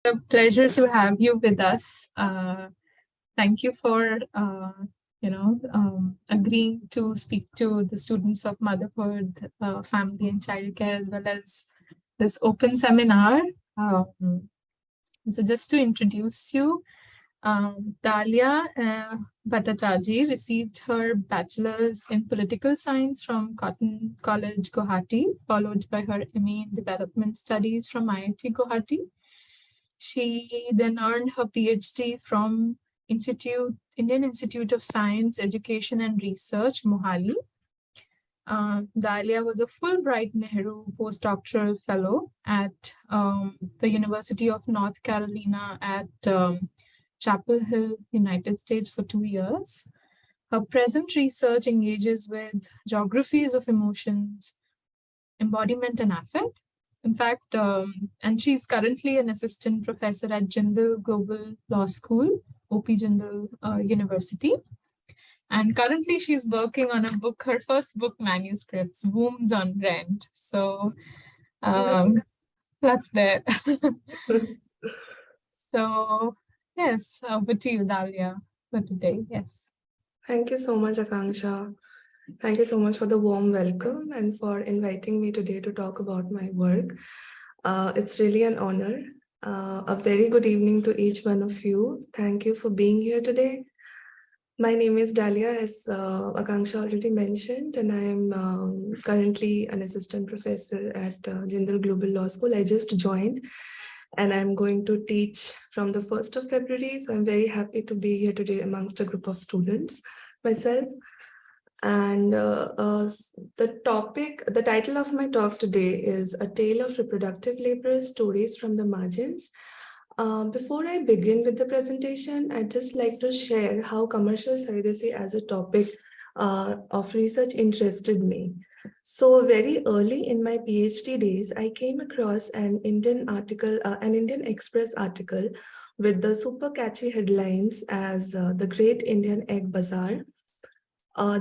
A pleasure to have you with us. Thank you for agreeing to speak to the students of motherhood, family, and childcare, as well as this open seminar. So, just to introduce you, Dalia Bhattacharjee received her bachelor's in political science from Cotton College, Guwahati, followed by her MA in development studies from IIT Guwahati. She then earned her PhD from Indian Institute of Science, Education and Research, Mohali. Dalia was a Fulbright Nehru postdoctoral fellow at the University of North Carolina at Chapel Hill, United States for 2 years. Her present research engages with geographies of emotions, embodiment and affect. In fact, and she's currently an assistant professor at Jindal Global Law School, OP Jindal University. And currently she's working on a book, her first book manuscripts, Wombs on Rent. So that's there. So yes, over to you, Dalia, for today. Yes. Thank you so much, Akanksha. Thank you so much for the warm welcome and for inviting me today to talk about my work. It's really an honor. A very good evening to each one of you. Thank you for being here today. My name is Dalia, as Akanksha already mentioned, and I am currently an assistant professor at Jindal Global Law School. I just joined, and I'm going to teach from the 1st of February. So I'm very happy to be here today amongst a group of students myself. And the title of my talk today is A Tale of Reproductive Labor, Stories from the Margins. Before I begin with the presentation, I'd just like to share how commercial surrogacy as a topic of research interested me. So very early in my PhD days, I came across an Indian Express article with the super catchy headlines as The Great Indian Egg Bazaar.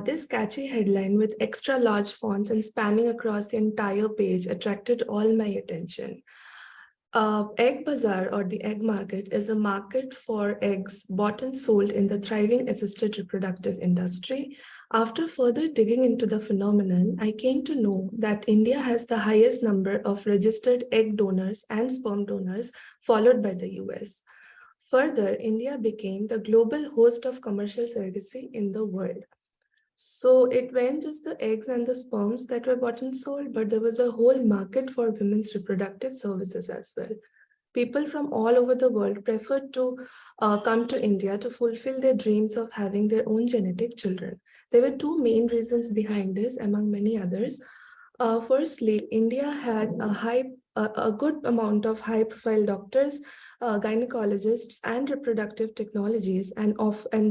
This catchy headline with extra large fonts and spanning across the entire page attracted all my attention. Egg Bazaar, or the egg market, is a market for eggs bought and sold in the thriving assisted reproductive industry. After further digging into the phenomenon, I came to know that India has the highest number of registered egg donors and sperm donors, followed by the US. Further, India became the global host of commercial surrogacy in the world. So it went just the eggs and the sperms that were bought and sold, but there was a whole market for women's reproductive services as well. People from all over the world preferred to come to India to fulfill their dreams of having their own genetic children. There were two main reasons behind this, among many others. Firstly, India had a good amount of high-profile doctors, gynecologists, and reproductive technologies, and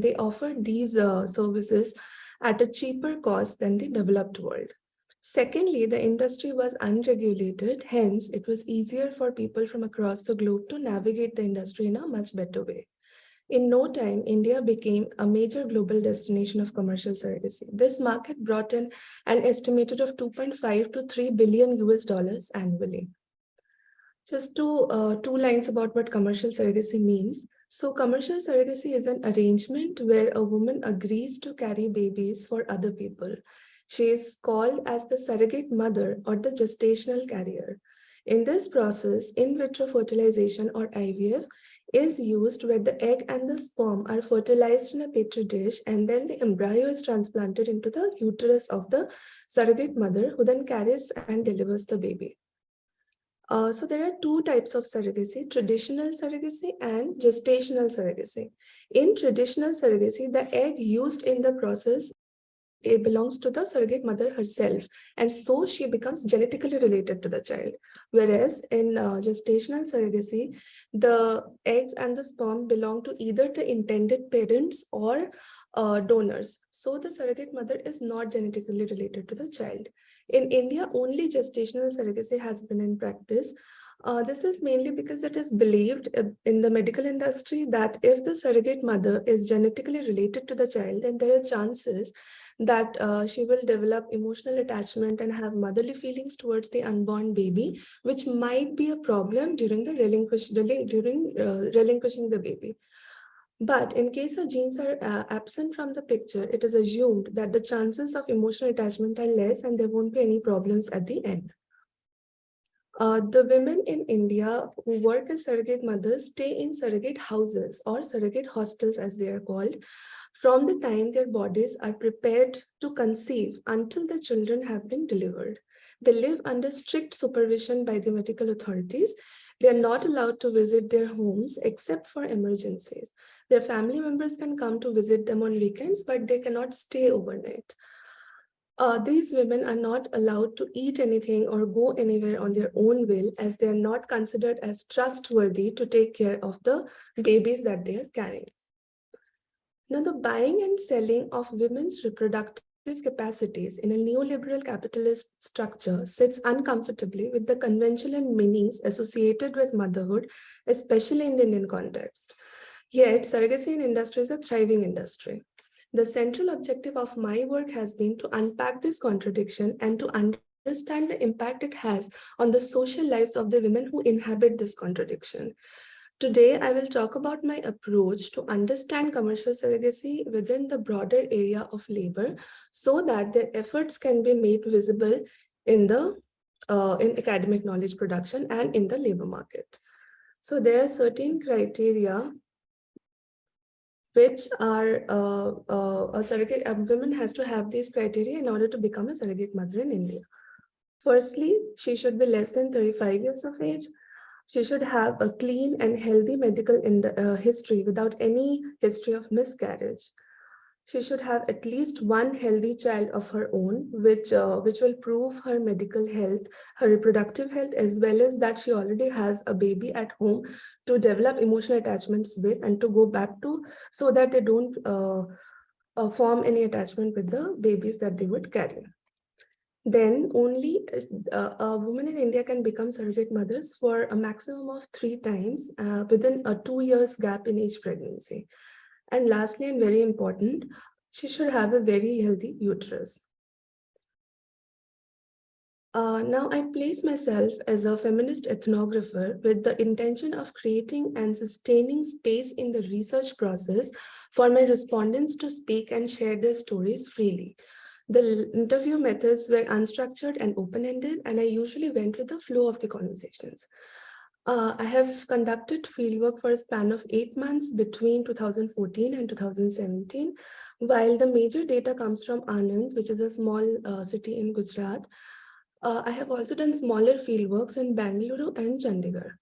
they offered these services at a cheaper cost than the developed world. Secondly, the industry was unregulated, hence it was easier for people from across the globe to navigate the industry in a much better way. In no time, India became a major global destination of commercial surrogacy. This market brought in an estimated of 2.5 to 3 billion US dollars annually. Just two lines about what commercial surrogacy means. So commercial surrogacy is an arrangement where a woman agrees to carry babies for other people. She is called as the surrogate mother or the gestational carrier. In this process, in vitro fertilization or IVF is used where the egg and the sperm are fertilized in a petri dish, and then the embryo is transplanted into the uterus of the surrogate mother, who then carries and delivers the baby. So there are two types of surrogacy, traditional surrogacy and gestational surrogacy. In traditional surrogacy, the egg used in the process, it belongs to the surrogate mother herself, and so she becomes genetically related to the child. Whereas in gestational surrogacy, the eggs and the sperm belong to either the intended parents or donors. So the surrogate mother is not genetically related to the child. In India, only gestational surrogacy has been in practice. This is mainly because it is believed in the medical industry that if the surrogate mother is genetically related to the child, then there are chances that she will develop emotional attachment and have motherly feelings towards the unborn baby, which might be a problem during the relinquishing the baby. But in case her genes are absent from the picture, it is assumed that the chances of emotional attachment are less and there won't be any problems at the end. The women in India who work as surrogate mothers stay in surrogate houses or surrogate hostels, as they are called, from the time their bodies are prepared to conceive until the children have been delivered. They live under strict supervision by the medical authorities. They are not allowed to visit their homes except for emergencies. Their family members can come to visit them on weekends, but they cannot stay overnight. These women are not allowed to eat anything or go anywhere on their own will, as they are not considered as trustworthy to take care of the babies that they are carrying. Now, the buying and selling of women's reproductive capacities in a neoliberal capitalist structure sits uncomfortably with the conventional meanings associated with motherhood, especially in the Indian context. Yet, surrogacy in industry is a thriving industry. The central objective of my work has been to unpack this contradiction and to understand the impact it has on the social lives of the women who inhabit this contradiction. Today, I will talk about my approach to understand commercial surrogacy within the broader area of labor so that their efforts can be made visible in the in academic knowledge production and in the labor market. So there are certain criteria which are a surrogate, a woman has to have these criteria in order to become a surrogate mother in India. Firstly, she should be less than 35 years of age. She should have a clean and healthy medical history without any history of miscarriage. She should have at least one healthy child of her own, which will prove her medical health, her reproductive health, as well as that she already has a baby at home to develop emotional attachments with and to go back to, so that they don't form any attachment with the babies that they would carry. Then only a woman in India can become surrogate mothers for a maximum of 3 times within a 2 years gap in each pregnancy. And lastly, and very important, she should have a very healthy uterus. Now, I place myself as a feminist ethnographer with the intention of creating and sustaining space in the research process for my respondents to speak and share their stories freely. The interview methods were unstructured and open-ended, and I usually went with the flow of the conversations. I have conducted fieldwork for a span of 8 months between 2014 and 2017, while the major data comes from Anand, which is a small city in Gujarat. I have also done smaller fieldworks in Bangalore and Chandigarh.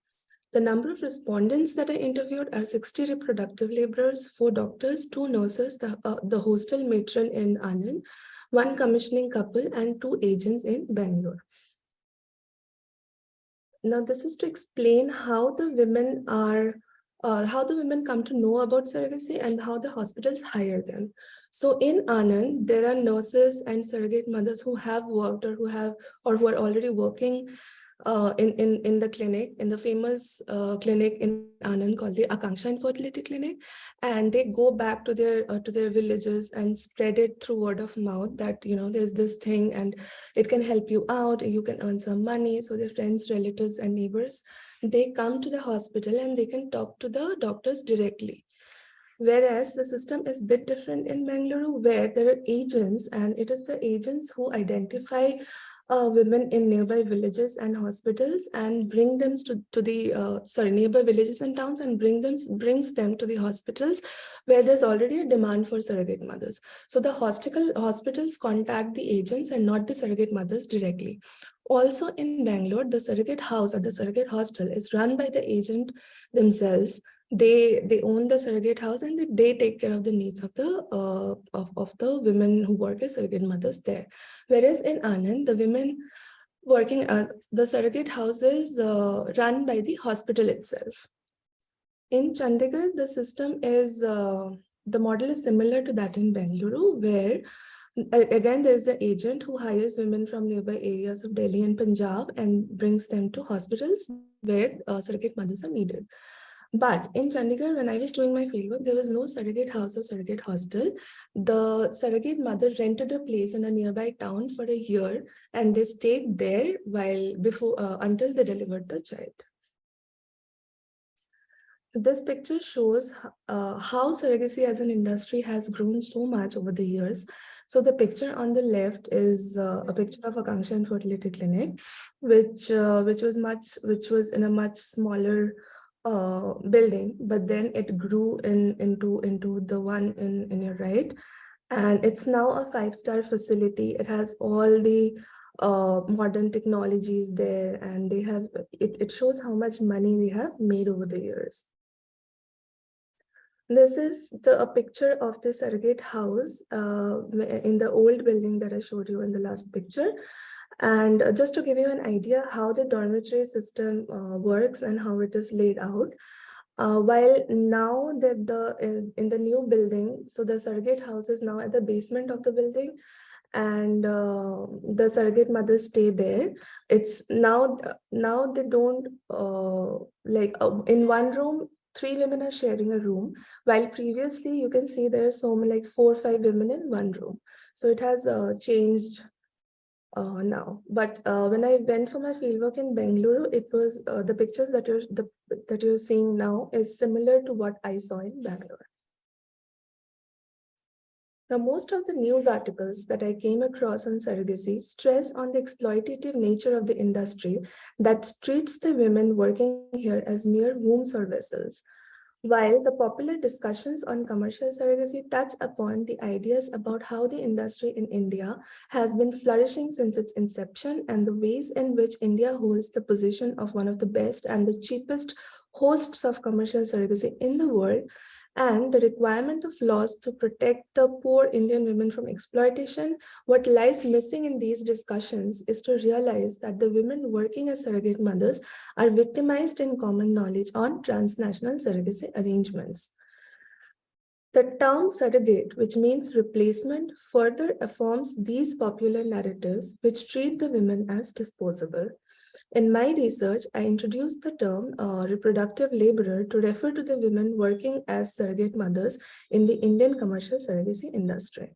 The number of respondents that I interviewed are 60 reproductive laborers, 4 doctors, 2 nurses, the hostel matron in Anand, 1 commissioning couple, and 2 agents in Bangalore. Now, this is to explain how the women come to know about surrogacy and how the hospitals hire them. So in Anand, there are nurses and surrogate mothers who have worked or who are already working in the clinic, in the famous clinic in Anand called the Akanksha Infertility Clinic, and they go back to their villages and spread it through word of mouth that there's this thing and it can help you out, you can earn some money. So their friends, relatives, and neighbors, they come to the hospital and they can talk to the doctors directly. Whereas the system is a bit different in Bangalore, where there are agents, and it is the agents who identify women in nearby villages and hospitals and bring them to the nearby villages and towns and brings them to the hospitals where there's already a demand for surrogate mothers. So the hospitals contact the agents and not the surrogate mothers directly. Also in Bangalore, the surrogate house or the surrogate hostel is run by the agent themselves. They own the surrogate house and they take care of the needs of the women who work as surrogate mothers there. Whereas in Anand, the women working at the surrogate house is run by the hospital itself. In Chandigarh, the system is the model is similar to that in Bengaluru, where Again, there's the agent who hires women from nearby areas of Delhi and Punjab and brings them to hospitals where surrogate mothers are needed. But in Chandigarh, when I was doing my fieldwork, there was no surrogate house or surrogate hostel. The surrogate mother rented a place in a nearby town for a year, and they stayed there while before until they delivered the child. This picture shows how surrogacy as an industry has grown so much over the years. So the picture on the left is a picture of a Kangsha infertility clinic, which was in a much smaller building, but then it grew into the one in your right, and it's now a 5-star facility. It has all the modern technologies there, and they have it shows how much money they have made over the years. This is a picture of the surrogate house in the old building that I showed you in the last picture. And just to give you an idea how the dormitory system works and how it is laid out, while now that in the new building, so the surrogate house is now at the basement of the building, and the surrogate mothers stay there. It's now they don't in one room 3 women are sharing a room, while previously you can see there are so many, like 4 or 5 women in one room. So it has changed now. But when I went for my fieldwork in Bengaluru, it was the pictures that you're seeing now is similar to what I saw in Bangalore. Now, most of the news articles that I came across on surrogacy stress on the exploitative nature of the industry that treats the women working here as mere wombs or vessels. While the popular discussions on commercial surrogacy touch upon the ideas about how the industry in India has been flourishing since its inception and the ways in which India holds the position of one of the best and the cheapest hosts of commercial surrogacy in the world, and the requirement of laws to protect the poor Indian women from exploitation, what lies missing in these discussions is to realize that the women working as surrogate mothers are victimized in common knowledge on transnational surrogacy arrangements. The term surrogate, which means replacement, further affirms these popular narratives which treat the women as disposable. In my research, I introduced the term reproductive laborer to refer to the women working as surrogate mothers in the Indian commercial surrogacy industry.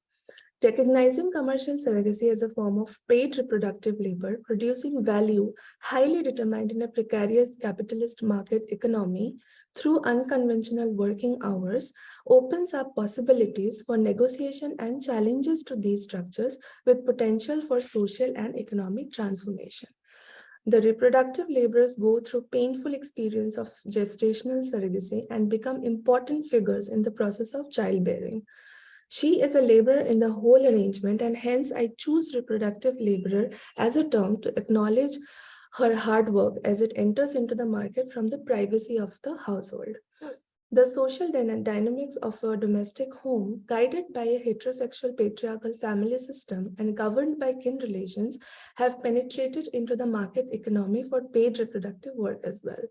Recognizing commercial surrogacy as a form of paid reproductive labor producing value highly determined in a precarious capitalist market economy through unconventional working hours opens up possibilities for negotiation and challenges to these structures with potential for social and economic transformation. The reproductive laborers go through painful experience of gestational surrogacy and become important figures in the process of childbearing. She is a laborer in the whole arrangement, and hence I choose reproductive laborer as a term to acknowledge her hard work as it enters into the market from the privacy of the household. The social dynamics of a domestic home, guided by a heterosexual patriarchal family system and governed by kin relations, have penetrated into the market economy for paid reproductive work as well.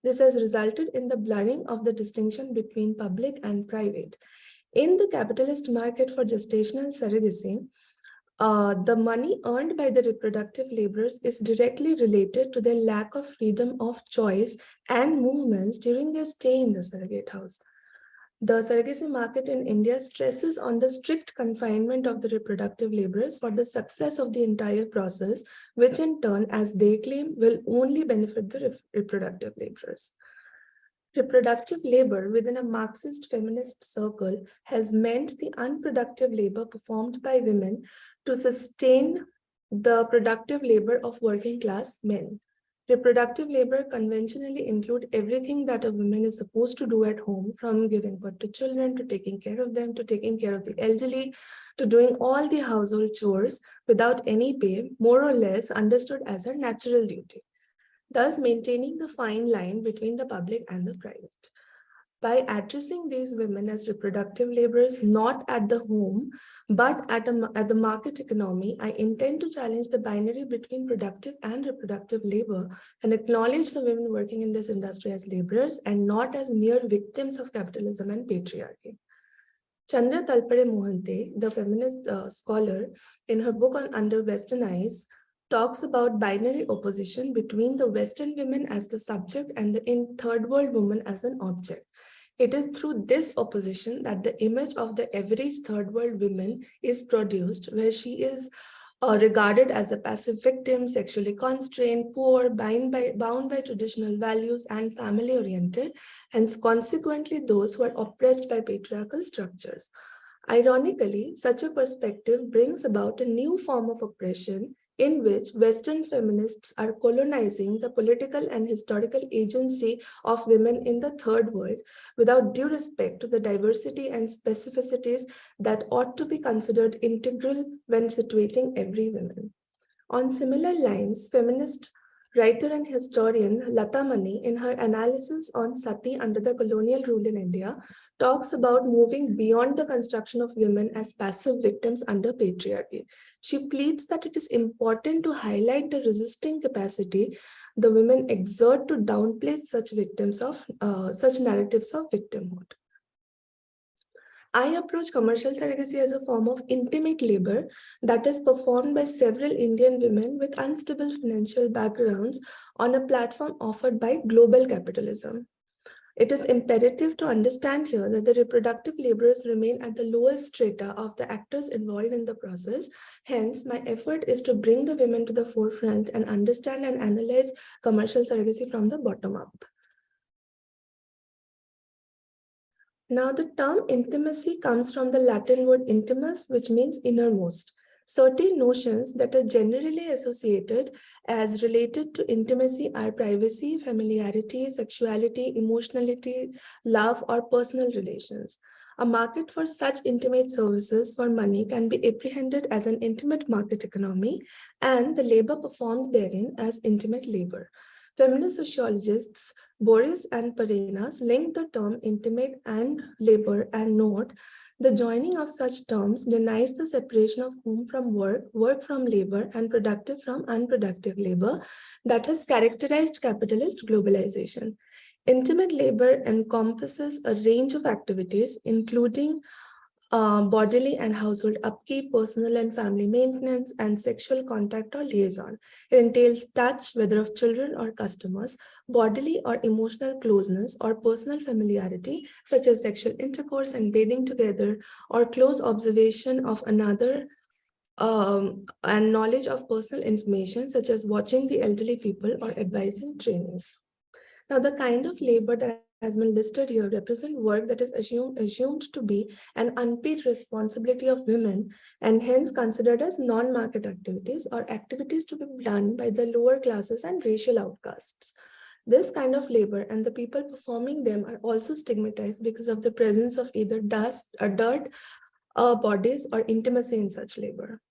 This has resulted in the blurring of the distinction between public and private. In the capitalist market for gestational surrogacy, the money earned by the reproductive laborers is directly related to their lack of freedom of choice and movements during their stay in the surrogate house. The surrogacy market in India stresses on the strict confinement of the reproductive laborers for the success of the entire process, which in turn, as they claim, will only benefit the reproductive laborers. Reproductive labor within a Marxist feminist circle has meant the unproductive labor performed by women to sustain the productive labor of working class men. Reproductive labor conventionally include everything that a woman is supposed to do at home, from giving birth to children, to taking care of them, to taking care of the elderly, to doing all the household chores without any pay, more or less understood as a natural duty, thus maintaining the fine line between the public and the private. By addressing these women as reproductive laborers not at the home, but at the market economy, I intend to challenge the binary between productive and reproductive labor and acknowledge the women working in this industry as laborers and not as mere victims of capitalism and patriarchy. Chandra Talpade Mohante, the feminist scholar, in her book on Under Western Eyes, talks about binary opposition between the Western women as the subject and the third world woman as an object. It is through this opposition that the image of the average third world woman is produced, where she is regarded as a passive victim, sexually constrained, poor, bound by traditional values, and family oriented, and consequently those who are oppressed by patriarchal structures. Ironically, such a perspective brings about a new form of oppression in which Western feminists are colonizing the political and historical agency of women in the third world without due respect to the diversity and specificities that ought to be considered integral when situating every woman. On similar lines, feminist writer and historian Lata Mani, in her analysis on sati under the colonial rule in India, talks about moving beyond the construction of women as passive victims under patriarchy. She pleads that it is important to highlight the resisting capacity the women exert to downplay such narratives of victimhood. I approach commercial surrogacy as a form of intimate labor that is performed by several Indian women with unstable financial backgrounds on a platform offered by global capitalism. It is imperative to understand here that the reproductive laborers remain at the lowest strata of the actors involved in the process. Hence, my effort is to bring the women to the forefront and understand and analyze commercial surrogacy from the bottom up. Now, the term intimacy comes from the Latin word intimus, which means innermost. Certain notions that are generally associated as related to intimacy are privacy, familiarity, sexuality, emotionality, love, or personal relations. A market for such intimate services for money can be apprehended as an intimate market economy, and the labor performed therein as intimate labor. Feminist sociologists Boris and Perenas link the term intimate and labor and note the joining of such terms denies the separation of home from work, work from labor, and productive from unproductive labor that has characterized capitalist globalization. Intimate labor encompasses a range of activities, including bodily and household upkeep, personal and family maintenance, and sexual contact or liaison. It entails touch, whether of children or customers, bodily or emotional closeness, or personal familiarity, such as sexual intercourse and bathing together, or close observation of another. And knowledge of personal information, such as watching the elderly people or advising trainees. Now, the kind of labor that has been listed here represent work that is assumed to be an unpaid responsibility of women and hence considered as non-market activities or activities to be done by the lower classes and racial outcasts. This kind of labor and the people performing them are also stigmatized because of the presence of either dust or dirt, bodies, or intimacy in such labor.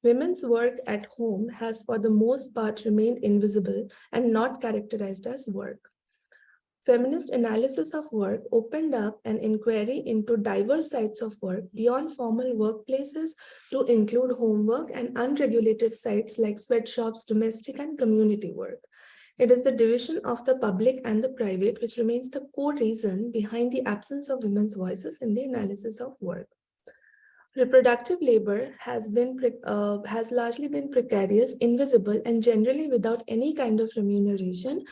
Women's work at home has for the most part remained invisible and not characterized as work. Feminist analysis of work opened up an inquiry into diverse sites of work beyond formal workplaces to include homework and unregulated sites like sweatshops, domestic and community work. It is the division of the public and the private which remains the core reason behind the absence of women's voices in the analysis of work. Reproductive labor has largely been precarious, invisible, and generally without any kind of remuneration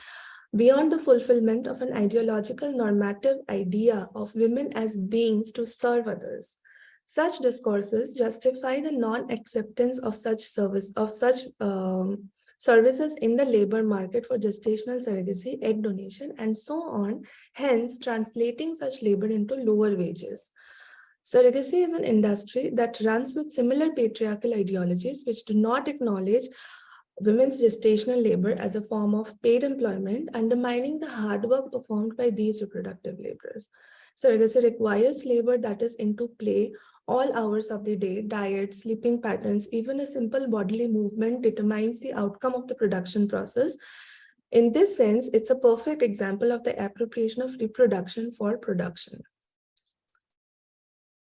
beyond the fulfillment of an ideological normative idea of women as beings to serve others. Such discourses justify the non-acceptance of services in the labor market for gestational surrogacy, egg donation, and so on, hence translating such labor into lower wages. Surrogacy is an industry that runs with similar patriarchal ideologies which do not acknowledge women's gestational labor as a form of paid employment, undermining the hard work performed by these reproductive laborers. Surrogacy requires labor that is into play all hours of the day, diet, sleeping patterns, even a simple bodily movement determines the outcome of the production process. In this sense, it's a perfect example of the appropriation of reproduction for production.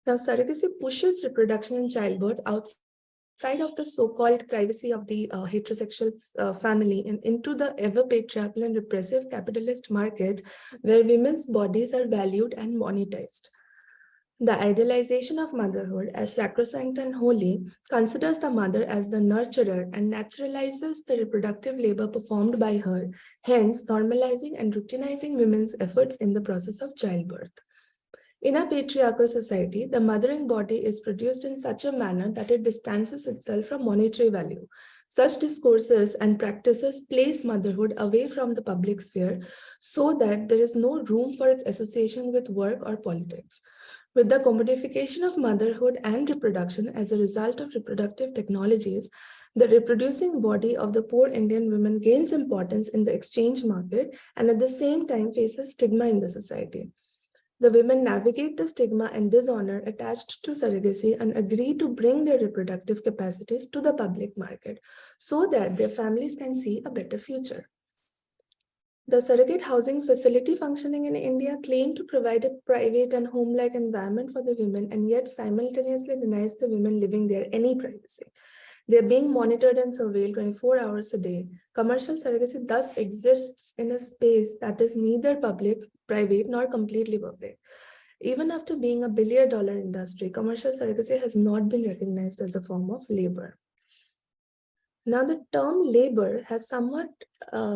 Now, surrogacy pushes reproduction and childbirth outside of the so-called privacy of the heterosexual family and into the ever-patriarchal and repressive capitalist market where women's bodies are valued and monetized. The idealization of motherhood as sacrosanct and holy considers the mother as the nurturer and naturalizes the reproductive labor performed by her, hence normalizing and routinizing women's efforts in the process of childbirth. In a patriarchal society, the mothering body is produced in such a manner that it distances itself from monetary value. Such discourses and practices place motherhood away from the public sphere so that there is no room for its association with work or politics. With the commodification of motherhood and reproduction as a result of reproductive technologies, the reproducing body of the poor Indian women gains importance in the exchange market and at the same time faces stigma in the society. The women navigate the stigma and dishonor attached to surrogacy and agree to bring their reproductive capacities to the public market so that their families can see a better future. The surrogate housing facility functioning in India claimed to provide a private and home-like environment for the women and yet simultaneously denies the women living there any privacy. They are being monitored and surveilled 24 hours a day. Commercial surrogacy thus exists in a space that is neither public, private, nor completely public. Even after being a billion-dollar industry, commercial surrogacy has not been recognized as a form of labor. Now, the term labor has somewhat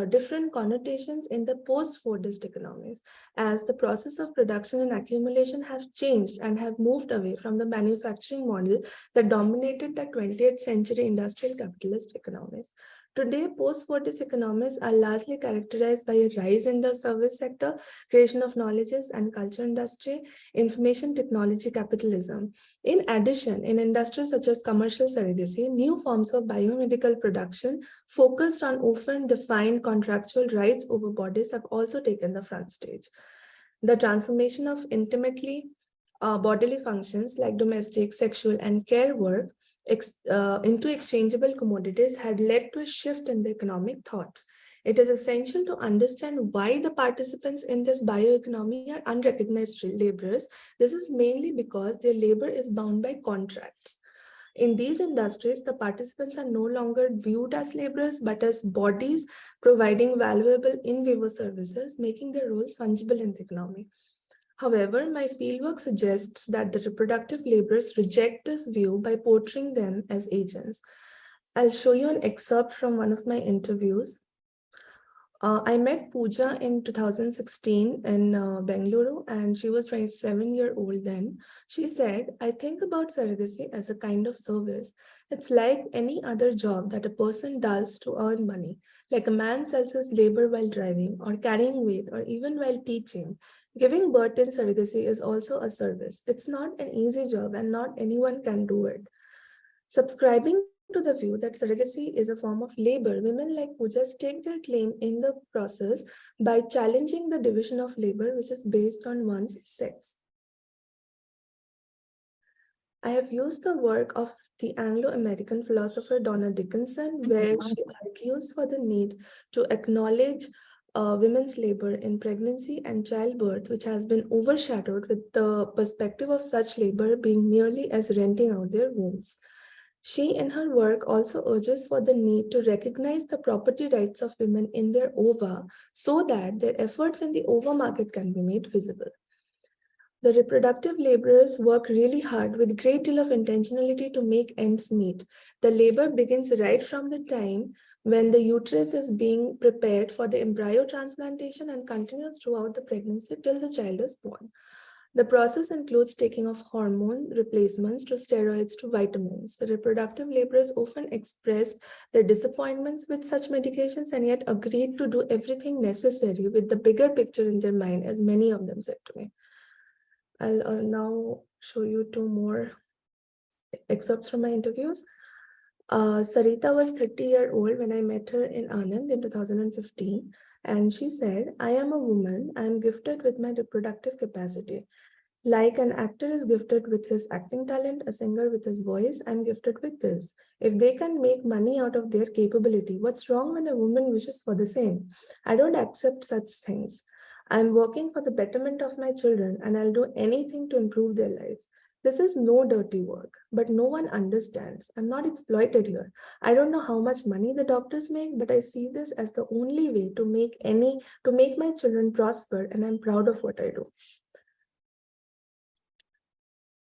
different connotations in the post-Fordist economies, as the process of production and accumulation have changed and have moved away from the manufacturing model that dominated the 20th century industrial capitalist economies. Today, post-Fordist economies are largely characterized by a rise in the service sector, creation of knowledges and culture industry, information technology capitalism. In addition, in industries such as commercial surrogacy, new forms of biomedical production focused on often defined contractual rights over bodies have also taken the front stage. The transformation of intimately bodily functions like domestic, sexual, and care work into exchangeable commodities had led to a shift in the economic thought. It is essential to understand why the participants in this bioeconomy are unrecognized laborers. This is mainly because their labor is bound by contracts. In these industries, the participants are no longer viewed as laborers but as bodies providing valuable in vivo services, making their roles fungible in the economy. However, my fieldwork suggests that the reproductive laborers reject this view by portraying them as agents. I'll show you an excerpt from one of my interviews. I met Pooja in 2016 in Bengaluru, and she was 27-year-old then. She said, I think about surrogacy as a kind of service. It's like any other job that a person does to earn money, like a man sells his labor while driving or carrying weight or even while teaching. Giving birth in surrogacy is also a service. It's not an easy job and not anyone can do it. Subscribing to the view that surrogacy is a form of labor, women like Pooja stake their claim in the process by challenging the division of labor, which is based on one's sex. I have used the work of the Anglo-American philosopher Donna Dickinson, where she argues for the need to acknowledge women's labor in pregnancy and childbirth, which has been overshadowed with the perspective of such labor being merely as renting out their wombs. She, in her work, also urges for the need to recognize the property rights of women in their ova so that their efforts in the ova market can be made visible. The reproductive laborers work really hard with great deal of intentionality to make ends meet. The labor begins right from the time when the uterus is being prepared for the embryo transplantation and continues throughout the pregnancy till the child is born. The process includes taking of hormone replacements to steroids to vitamins. The reproductive laborers often express their disappointments with such medications and yet agreed to do everything necessary with the bigger picture in their mind, as many of them said to me. I'll now show you two more excerpts from my interviews. Sarita was 30-year-old when I met her in Anand in 2015, and she said, I am a woman, I am gifted with my reproductive capacity. Like an actor is gifted with his acting talent, a singer with his voice, I'm gifted with this. If they can make money out of their capability, what's wrong when a woman wishes for the same? I don't accept such things. I'm working for the betterment of my children and I'll do anything to improve their lives. This is no dirty work, but no one understands. I'm not exploited here. I don't know how much money the doctors make, but I see this as the only way to make my children prosper, and I'm proud of what I do.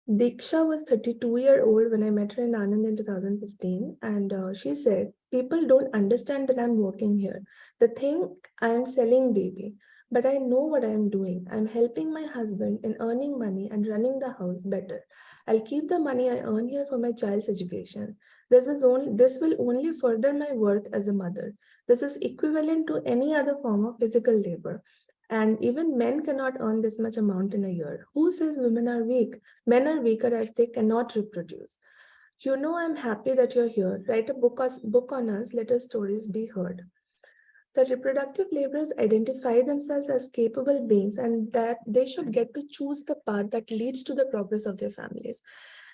Diksha was 32-year-old when I met her in Anand in 2015, and she said, "People don't understand that I'm working here. They think I'm selling baby, but I know what I'm doing. I'm helping my husband in earning money and running the house better. I'll keep the money I earn here for my child's education. This will only further my worth as a mother. This is equivalent to any other form of physical labor. And even men cannot earn this much amount in a year. Who says women are weak? Men are weaker as they cannot reproduce. You know, I'm happy that you're here. Write a book on us, let our stories be heard." The reproductive laborers identify themselves as capable beings and that they should get to choose the path that leads to the progress of their families.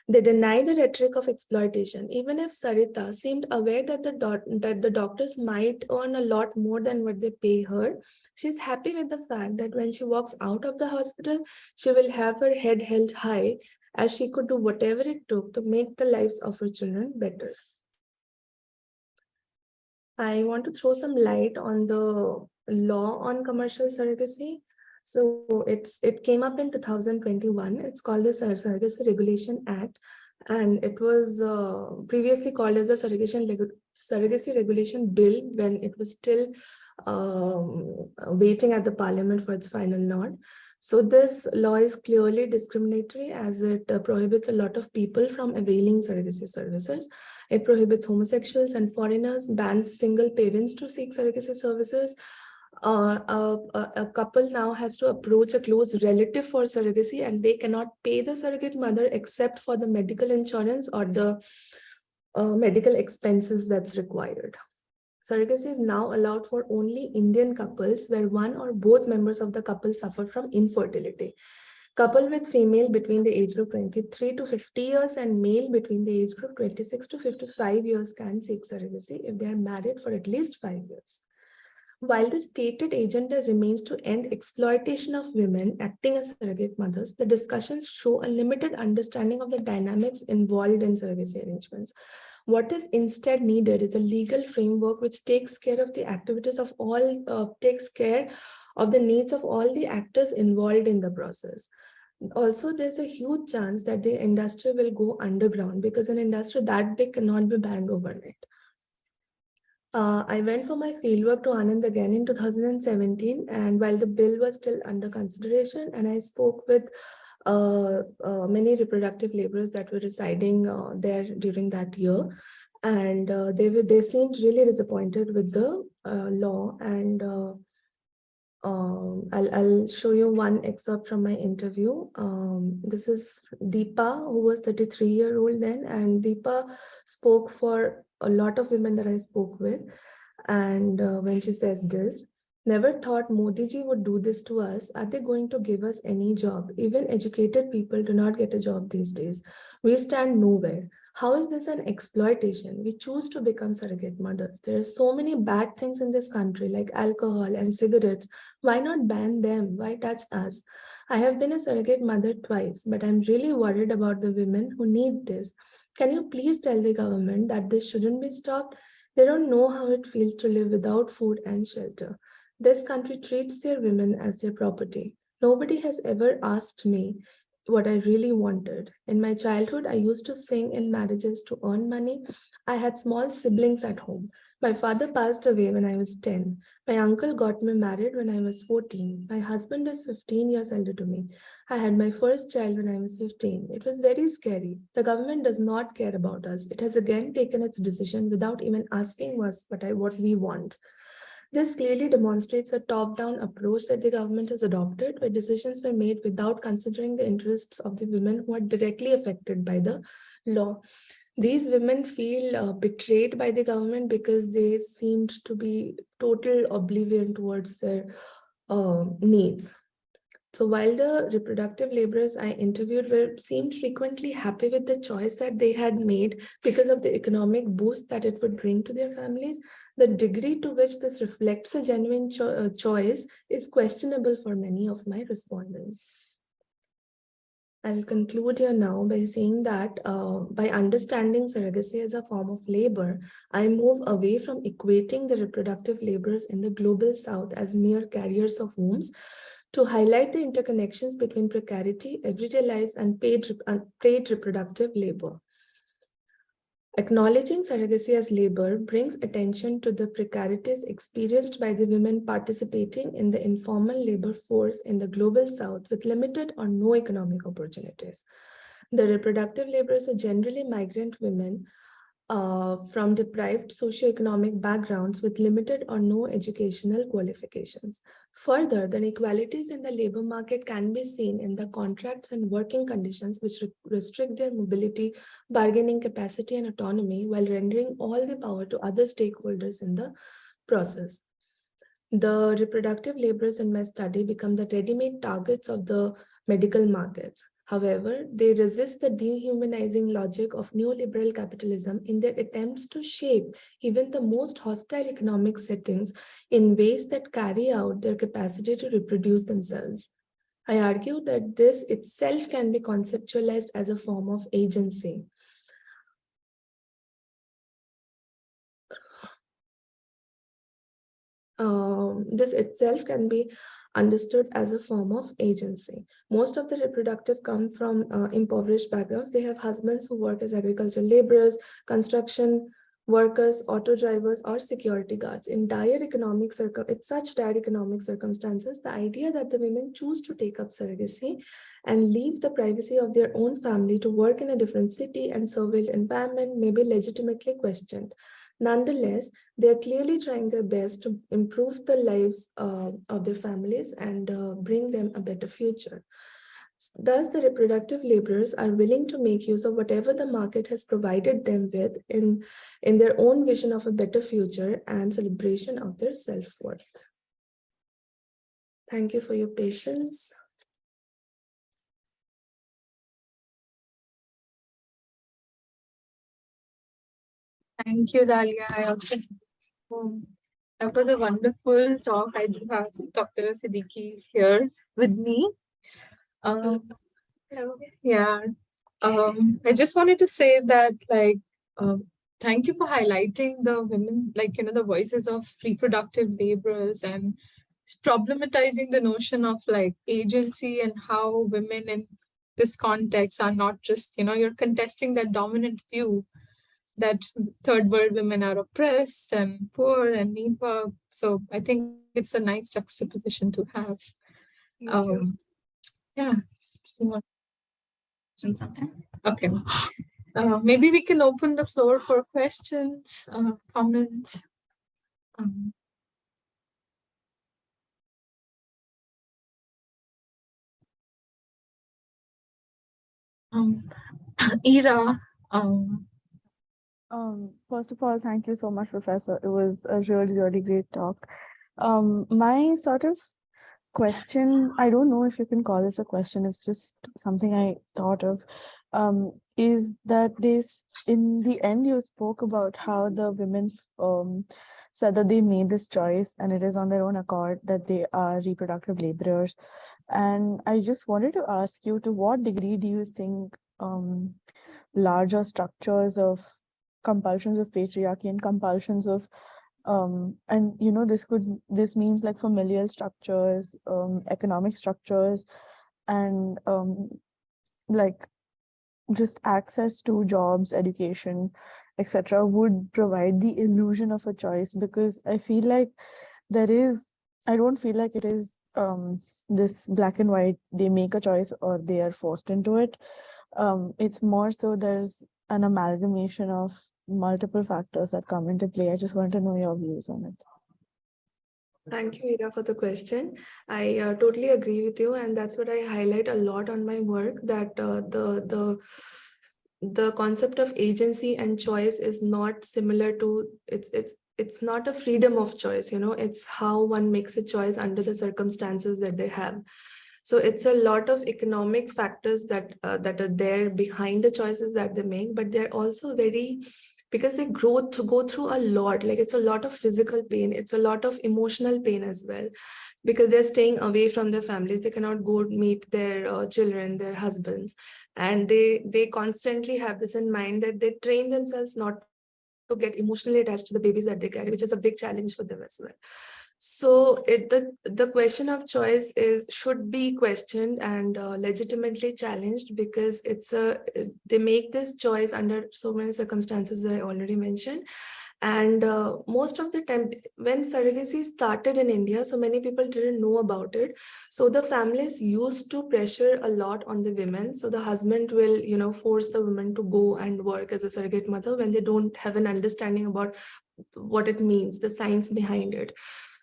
They deny the rhetoric of exploitation. Even if Sarita seemed aware that the doctors might earn a lot more than what they pay her, she's happy with the fact that when she walks out of the hospital, she will have her head held high as she could do whatever it took to make the lives of her children better. I want to throw some light on the law on commercial surrogacy. So it came up in 2021. It's called the Surrogacy Regulation Act, and it was previously called as the Surrogacy Regulation Bill when it was still waiting at the Parliament for its final nod. So this law is clearly discriminatory as it prohibits a lot of people from availing surrogacy services. It prohibits homosexuals and foreigners, bans single parents to seek surrogacy services. A couple now has to approach a close relative for surrogacy and they cannot pay the surrogate mother except for the medical insurance or the medical expenses that's required. Surrogacy is now allowed for only Indian couples where one or both members of the couple suffer from infertility. Couple with female between the age group 23 to 50 years and male between the age group 26 to 55 years can seek surrogacy if they are married for at least 5 years. While the stated agenda remains to end exploitation of women acting as surrogate mothers, the discussions show a limited understanding of the dynamics involved in surrogacy arrangements. What is instead needed is a legal framework which takes care of the activities of all, takes care of the needs of all the actors involved in the process. Also, there's a huge chance that the industry will go underground because an industry that big cannot be banned overnight. I went for my fieldwork to Anand again in 2017, and while the bill was still under consideration, and I spoke with many reproductive laborers that were residing there during that year, and they seemed really disappointed with the law. And I'll show you one excerpt from my interview. This is Deepa, who was 33-year-old then, and Deepa spoke for a lot of women that I spoke with. And when she says this, "Never thought Modi ji would do this to us. Are they going to give us any job? Even educated people do not get a job these days. We stand nowhere. How is this an exploitation? We choose to become surrogate mothers. There are so many bad things in this country like alcohol and cigarettes. Why not ban them? Why touch us? I have been a surrogate mother twice, but I'm really worried about the women who need this. Can you please tell the government that this shouldn't be stopped? They don't know how it feels to live without food and shelter. This country treats their women as their property. Nobody has ever asked me what I really wanted. In my childhood, I used to sing in marriages to earn money. I had small siblings at home. My father passed away when I was 10. My uncle got me married when I was 14. My husband is 15 years older to me. I had my first child when I was 15. It was very scary. The government does not care about us. It has again taken its decision without even asking us what we want. This clearly demonstrates a top-down approach that the government has adopted, where decisions were made without considering the interests of the women who are directly affected by the law. These women feel betrayed by the government because they seemed to be total oblivion towards their needs. So while the reproductive laborers I interviewed seemed frequently happy with the choice that they had made because of the economic boost that it would bring to their families, the degree to which this reflects a genuine choice is questionable for many of my respondents. I'll conclude here now by saying that by understanding surrogacy as a form of labor, I move away from equating the reproductive laborers in the global south as mere carriers of wombs to highlight the interconnections between precarity, everyday lives, and paid reproductive labor. Acknowledging surrogacy as labor brings attention to the precarities experienced by the women participating in the informal labor force in the global south with limited or no economic opportunities. The reproductive laborers are generally migrant women from deprived socioeconomic backgrounds with limited or no educational qualifications. Further, the inequalities in the labor market can be seen in the contracts and working conditions which restrict their mobility, bargaining capacity, and autonomy while rendering all the power to other stakeholders in the process. The reproductive laborers in my study become the ready-made targets of the medical markets. However, they resist the dehumanizing logic of neoliberal capitalism in their attempts to shape even the most hostile economic settings in ways that carry out their capacity to reproduce themselves. I argue that this itself can be conceptualized as a form of agency. This itself can be understood as a form of agency. Most of the reproductive come from impoverished backgrounds. They have husbands who work as agricultural laborers, construction workers, auto drivers, or security guards. In such dire economic circumstances, the idea that the women choose to take up surrogacy and leave the privacy of their own family to work in a different city and surveilled environment may be legitimately questioned. Nonetheless, they are clearly trying their best to improve the lives of their families and bring them a better future. Thus, the reproductive laborers are willing to make use of whatever the market has provided them with in their own vision of a better future and celebration of their self-worth. Thank you for your patience. Thank you, Dalia. That was a wonderful talk. I do have Dr. Siddiqui here with me. Um, yeah. I just wanted to say that, like, thank you for highlighting the women, like, the voices of reproductive laborers and problematizing the notion of like agency and how women in this context are not just, you're contesting that dominant view that third world women are oppressed and poor and need work. So I think it's a nice juxtaposition to have. Yeah. Okay. Maybe we can open the floor for questions, comments. Ira. First of all, thank you so much, Professor. It was a really, really great talk. My sort of question, I don't know if you can call this a question, it's just something I thought of, is that in the end, you spoke about how the women said that they made this choice and it is on their own accord that they are reproductive laborers. And I just wanted to ask you, to what degree do you think larger structures of compulsions of patriarchy and compulsions of and this means like familial structures, economic structures, and like just access to jobs, education, etc., would provide the illusion of a choice? Because I feel like I don't feel like it is this black and white, they make a choice or they are forced into it. It's more so there's an amalgamation of multiple factors that come into play. I just want to know your views on it. Thank you, Ira, for the question. I totally agree with you, and that's what I highlight a lot on my work, that the concept of agency and choice is not similar to, it's not a freedom of choice, it's how one makes a choice under the circumstances that they have. So it's a lot of economic factors that are there behind the choices that they make, but they're also because they go through a lot, like it's a lot of physical pain, it's a lot of emotional pain as well, because they're staying away from their families, they cannot go meet their children, their husbands, and they constantly have this in mind, that they train themselves not to get emotionally attached to the babies that they carry, which is a big challenge for them as well. So the question of choice should be questioned and legitimately challenged, because they make this choice under so many circumstances I already mentioned. And most of the time when surrogacy started in India, so many people didn't know about it. So the families used to pressure a lot on the women. So the husband will, force the woman to go and work as a surrogate mother when they don't have an understanding about what it means, the science behind it.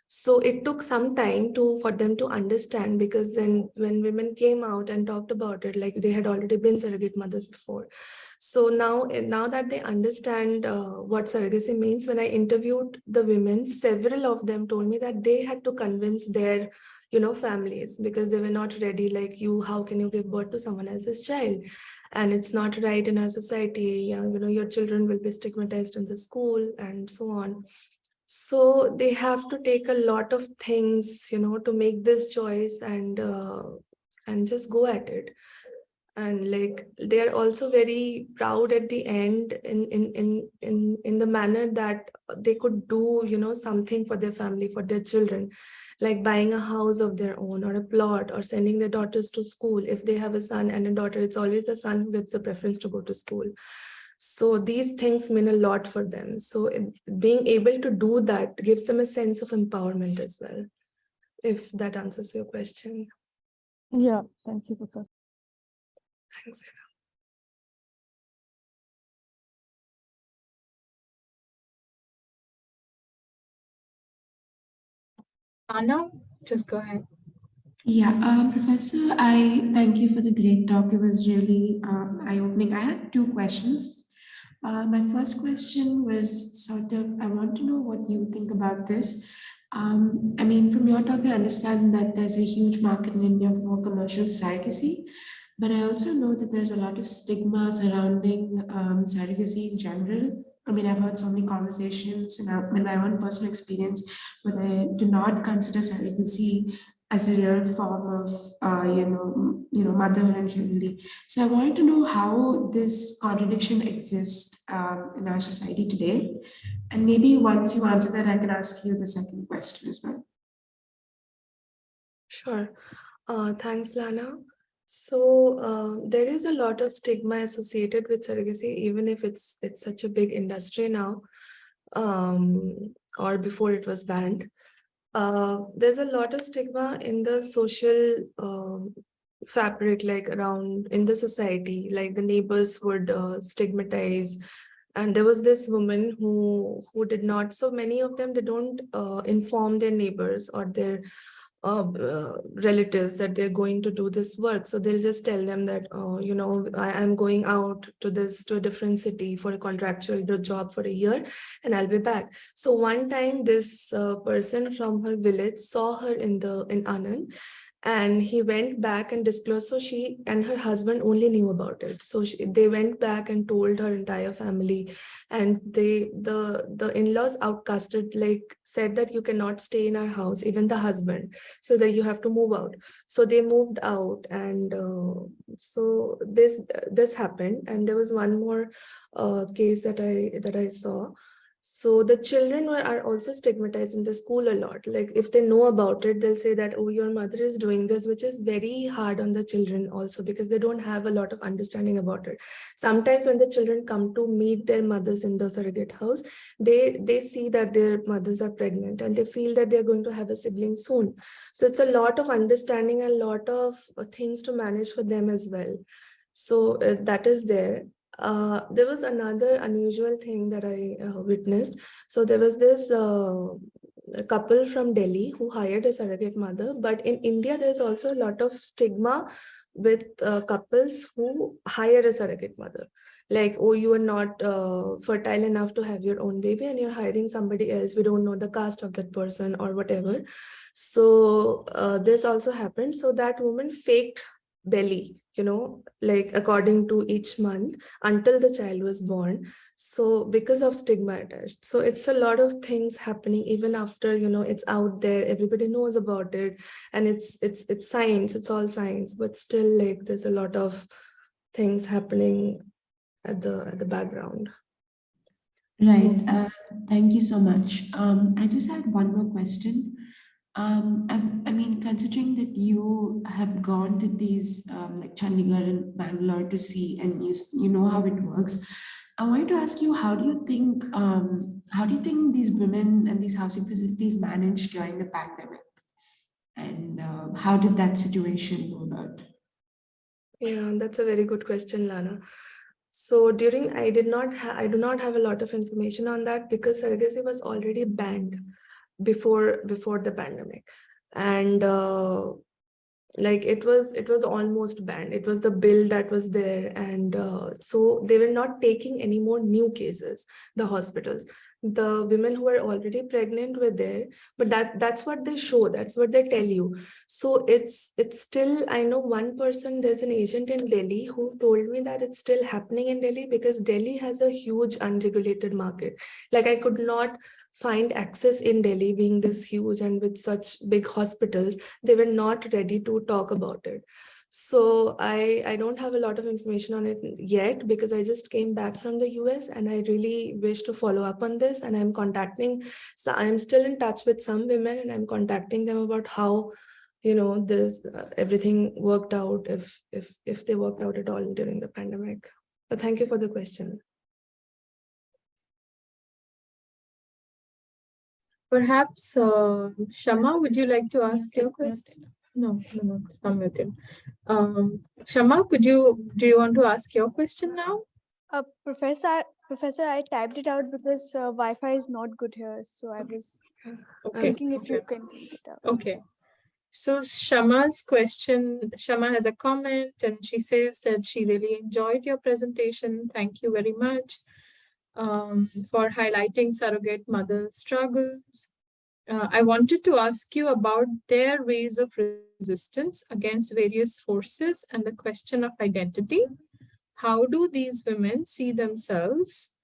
So it took some time for them to understand, because then when women came out and talked about it, like they had already been surrogate mothers before. So now that they understand what surrogacy means, when I interviewed the women, several of them told me that they had to convince their families, because they were not ready. Like, how can you give birth to someone else's child? And it's not right in our society. Your children will be stigmatized in the school and so on. So they have to take a lot of things, to make this choice, and just go at it. And like, they are also very proud at the end in the manner that they could do, something for their family, for their children, like buying a house of their own or a plot, or sending their daughters to school. If they have a son and a daughter, it's always the son who gets the preference to go to school. So these things mean a lot for them. So being able to do that gives them a sense of empowerment as well, if that answers your question. Yeah, thank you, Professor. Thanks. Anna, just go ahead. Yeah, Professor, I thank you for the great talk. It was really eye-opening. I had two questions. My first question was sort of, I want to know what you think about this. I mean, from your talk, I understand that there's a huge market in India for commercial surrogacy, but I also know that there's a lot of stigma surrounding surrogacy in general. I mean, I've heard so many conversations in my own personal experience where they do not consider surrogacy as a real form of, motherhood generally. So I wanted to know how this contradiction exists in our society today. And maybe once you answer that, I can ask you the second question as well. Sure. Thanks, Lana. So there is a lot of stigma associated with surrogacy, even if it's such a big industry now, or before it was banned. There's a lot of stigma in the social fabric, like around in the society, like the neighbors would stigmatize. And there was this woman who did not, so many of them, they don't inform their neighbors or their relatives that they're going to do this work. So they'll just tell them that, I am going out to a different city for a contractual job for a year, and I'll be back. So one time this person from her village saw her in Anand, and he went back and disclosed. So she and her husband only knew about it. So they went back and told her entire family, and the in-laws outcasted, like said that you cannot stay in our house, even the husband, so that you have to move out. So they moved out, and so this happened. And there was one more case that I saw. So the children are also stigmatized in the school a lot. Like if they know about it, they'll say that, oh, your mother is doing this, which is very hard on the children also, because they don't have a lot of understanding about it. Sometimes when the children come to meet their mothers in the surrogate house, they see that their mothers are pregnant, and they feel that they're going to have a sibling soon. So it's a lot of understanding, a lot of things to manage for them as well. So that is there. There was another unusual thing that I witnessed. So there was this a couple from Delhi who hired a surrogate mother, but in India, there's also a lot of stigma with couples who hire a surrogate mother. Like, oh, you are not fertile enough to have your own baby, and you're hiring somebody else. We don't know the caste of that person or whatever. So this also happened. So that woman faked belly, like according to each month, until the child was born. So because of stigma attached. So it's a lot of things happening even after, it's out there, everybody knows about it, and it's science, it's all science, but still, like, there's a lot of things happening at the background. Right. Thank you so much. I just had one more question. I mean, considering that you have gone to these like Chandigarh and Bangalore to see, and you know how it works, I wanted to ask you, how do you think these women and these housing facilities managed during the pandemic, and how did that situation go about? Yeah, that's a very good question, Lana. So during, I do not have a lot of information on that because surrogacy was already banned before the pandemic, and like it was almost banned. It was the bill that was there, and so they were not taking any more new cases. The hospitals, the women who were already pregnant were there, but that's what they show, that's what they tell you. So it's still, I know one person, there's an agent in Delhi who told me that it's still happening in Delhi because Delhi has a huge unregulated market. Like I could not find access in Delhi, being this huge and with such big hospitals. They were not ready to talk about it. So I don't have a lot of information on it yet because I just came back from the US and I really wish to follow up on this, and so I'm still in touch with some women and I'm contacting them about how this everything worked out, if they worked out at all during the pandemic. But thank you for the question. Perhaps, Shama, would you like to ask your question? No, it's not muted. Shama, do you want to ask your question now? Professor, I typed it out because Wi-Fi is not good here, so I was Okay. thinking if you can read it out. Okay. So Shama's question, Shama has a comment and she says that she really enjoyed your presentation. Thank you very much for highlighting surrogate mothers' struggles. I wanted to ask you about their ways of resistance against various forces and the question of identity. How do these women see themselves?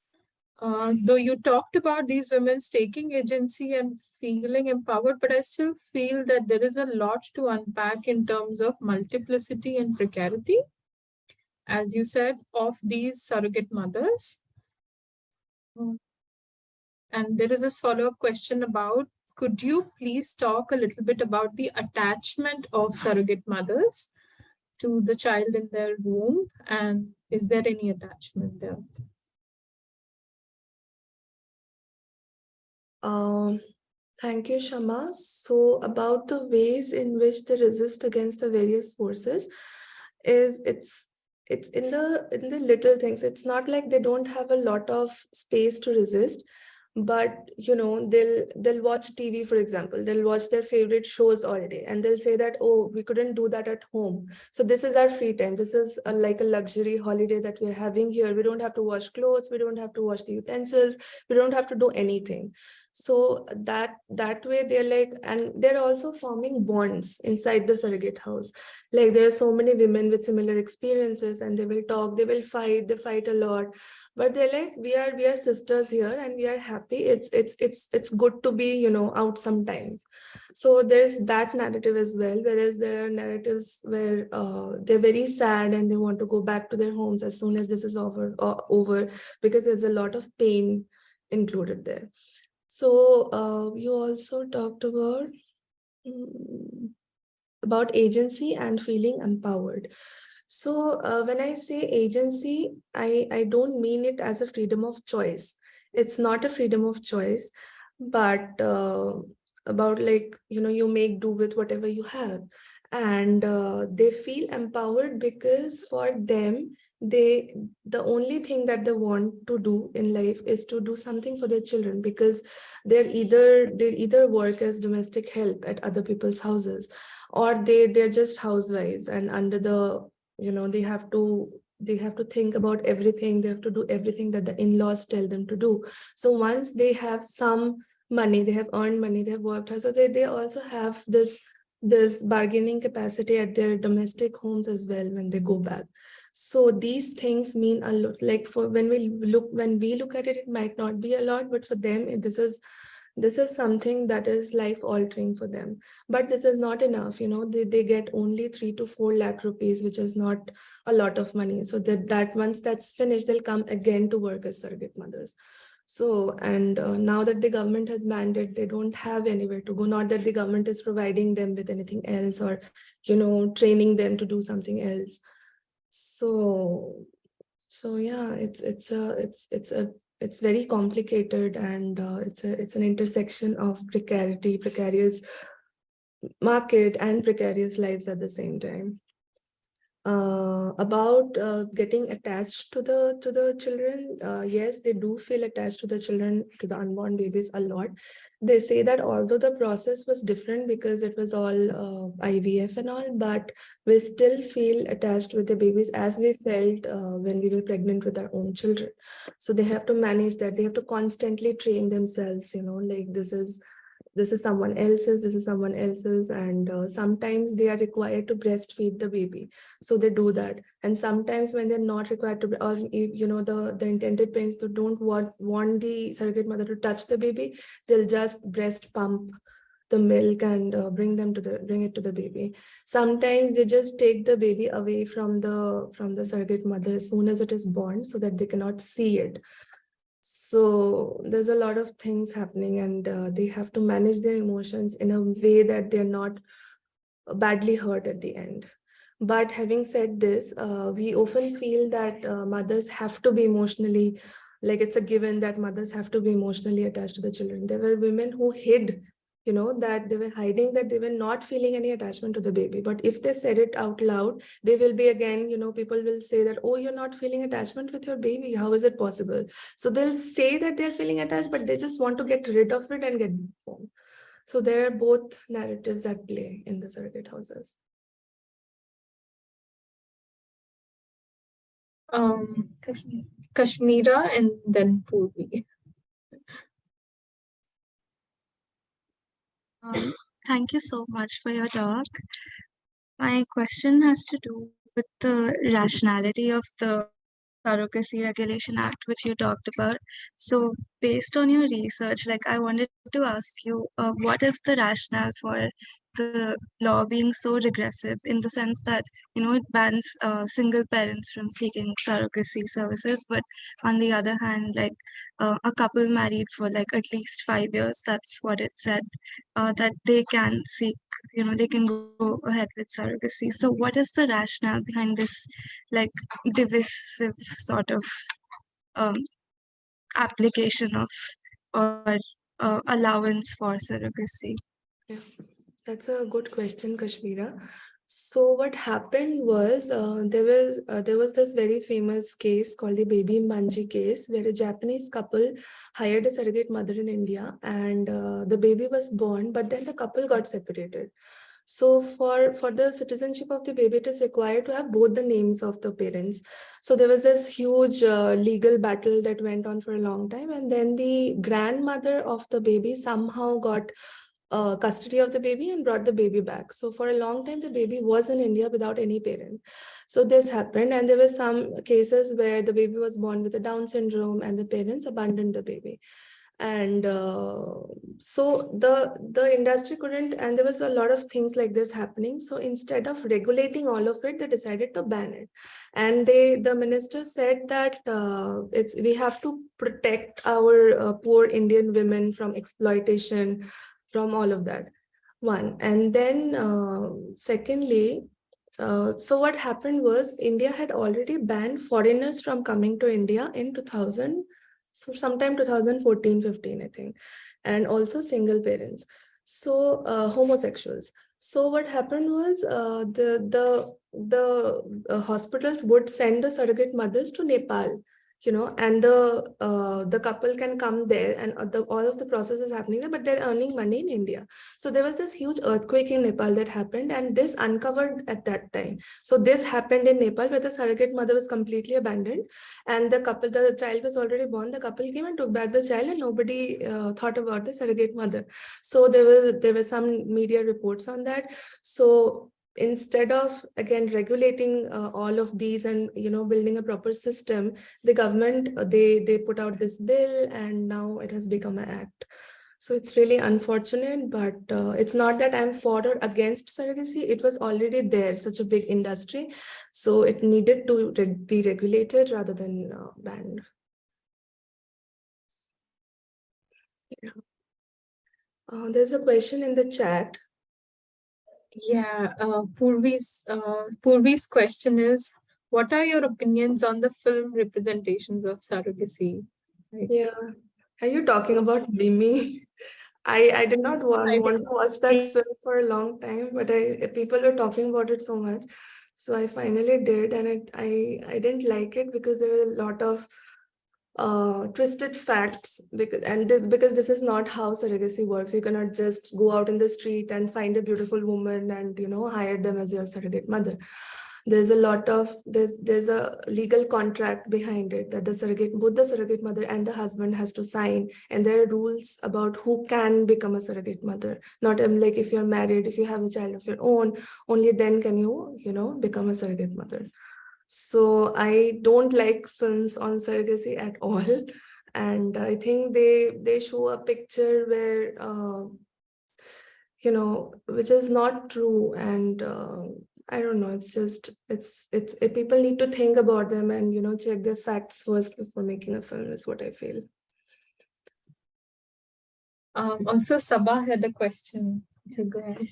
Though you talked about these women taking agency and feeling empowered, but I still feel that there is a lot to unpack in terms of multiplicity and precarity, as you said, of these surrogate mothers. And there is a follow-up question about, could you please talk a little bit about the attachment of surrogate mothers to the child in their womb, and is there any attachment there? Thank you, Shama. So about the ways in which they resist against the various forces, it's in the little things. It's not like they don't have a lot of space to resist, but they'll watch TV, for example. They'll watch their favorite shows all day and they'll say that, oh, we couldn't do that at home, so this is our free time. This is like a luxury holiday that we're having here. We don't have to wash clothes, we don't have to wash the utensils, we don't have to do anything. So that way they're like, and they're also forming bonds inside the surrogate house. Like there are so many women with similar experiences and they will talk, they will fight, they fight a lot, but they're like, we are sisters here and we are happy. It's good to be out sometimes. So there's that narrative as well, whereas there are narratives where they're very sad and they want to go back to their homes as soon as this is over because there's a lot of pain included there. So you also talked about agency and feeling empowered. So when I say agency, I don't mean it as a freedom of choice. It's not a freedom of choice, but about like, you make do with whatever you have. And they feel empowered because for them, the only thing that they want to do in life is to do something for their children, because they either work as domestic help at other people's houses, or they're just housewives, and under the they have to think about everything. They have to do everything that the in-laws tell them to do. So once they have some money, they have earned money, they have worked hard, so they also have this bargaining capacity at their domestic homes as well when they go back. So these things mean a lot. Like for when we look at it, it might not be a lot, but for them this is something that is life altering for them. But this is not enough. They get only 3 to 4 lakh rupees, which is not a lot of money. So that once that's finished, they'll come again to work as surrogate mothers. So, and now that the government has banned it, they don't have anywhere to go. Not that the government is providing them with anything else or, training them to do something else. So yeah, it's very complicated, and it's an intersection of precarious market and precarious lives at the same time. About getting attached to the children, yes, they do feel attached to the children, to the unborn babies a lot. They say that although the process was different because it was all IVF and all, but we still feel attached with the babies as we felt when we were pregnant with our own children. So they have to manage that. They have to constantly train themselves, like this is someone else's, and sometimes they are required to breastfeed the baby, so they do that. And sometimes when they're not required to, or the intended parents who don't want the surrogate mother to touch the baby, they'll just breast pump the milk and bring it to the baby. Sometimes they just take the baby away from the surrogate mother as soon as it is born, so that they cannot see it. So there's a lot of things happening, and they have to manage their emotions in a way that they're not badly hurt at the end. But having said this, we often feel that mothers have to be emotionally, like it's a given that mothers have to be emotionally attached to the children. There were women who hid, that they were hiding, that they were not feeling any attachment to the baby. But if they said it out loud, they will be again, people will say that, oh, you're not feeling attachment with your baby. How is it possible? So they'll say that they're feeling attached, but they just want to get rid of it and get home. So there are both narratives at play in the surrogate houses. Kashmira and then Purvi. Thank you so much for your talk. My question has to do with the rationality of the Surrogacy Regulation Act, which you talked about. So, based on your research, I wanted to ask you, what is the rationale for the law being so regressive, in the sense that it bans single parents from seeking surrogacy services, but on the other hand, a couple married for at least 5 years, that's what it said, that they can seek, they can go ahead with surrogacy. So, what is the rationale behind this divisive sort of um, application of or allowance for surrogacy? Yeah, that's a good question, Kashmira. So what happened was there was this very famous case called the Baby Manji case, where a Japanese couple hired a surrogate mother in India, and the baby was born, but then the couple got separated. So for the citizenship of the baby, it is required to have both the names of the parents. So there was this huge legal battle that went on for a long time, and then the grandmother of the baby somehow got custody of the baby and brought the baby back. So for a long time, the baby was in India without any parent. So this happened, and there were some cases where the baby was born with a Down syndrome and the parents abandoned the baby. And so the industry couldn't, and there was a lot of things like this happening. So instead of regulating all of it, they decided to ban it. And the minister said that we have to protect our poor Indian women from exploitation, from all of that. One. And then secondly, so what happened was India had already banned foreigners from coming to India in 2000, so sometime 2014-15, I think, and also single parents, so homosexuals. So what happened was the hospitals would send the surrogate mothers to Nepal, and the couple can come there, and all of the process is happening there, but they're earning money in India. So there was this huge earthquake in Nepal that happened, and this uncovered at that time. So this happened in Nepal, where the surrogate mother was completely abandoned, and the child was already born. The couple came and took back the child, and nobody thought about the surrogate mother. So there were some media reports on that. So instead of again regulating all of these and building a proper system, the government they put out this bill, and now it has become an act. So it's really unfortunate, but it's not that I'm for or against surrogacy. It was already there, such a big industry, so it needed to be regulated rather than banned. There's a question in the chat. Yeah, Purvi's question is, what are your opinions on the film representations of surrogacy? Yeah. Are you talking about Mimi? I did not want to watch that film for a long time, but people were talking about it so much. So I finally did, and I didn't like it because there were a lot of twisted facts, because this is not how surrogacy works. You cannot just go out in the street and find a beautiful woman and hire them as your surrogate mother. There's a lot of there's a legal contract behind it that both the surrogate mother and the husband has to sign, and there are rules about who can become a surrogate mother. Not like if you're married, if you have a child of your own, only then can you become a surrogate mother. So I don't like films on surrogacy at all. And I think they show a picture where, which is not true. And I don't know, people need to think about them and, check their facts first before making a film is what I feel. Also, Sabah had a question to go ahead.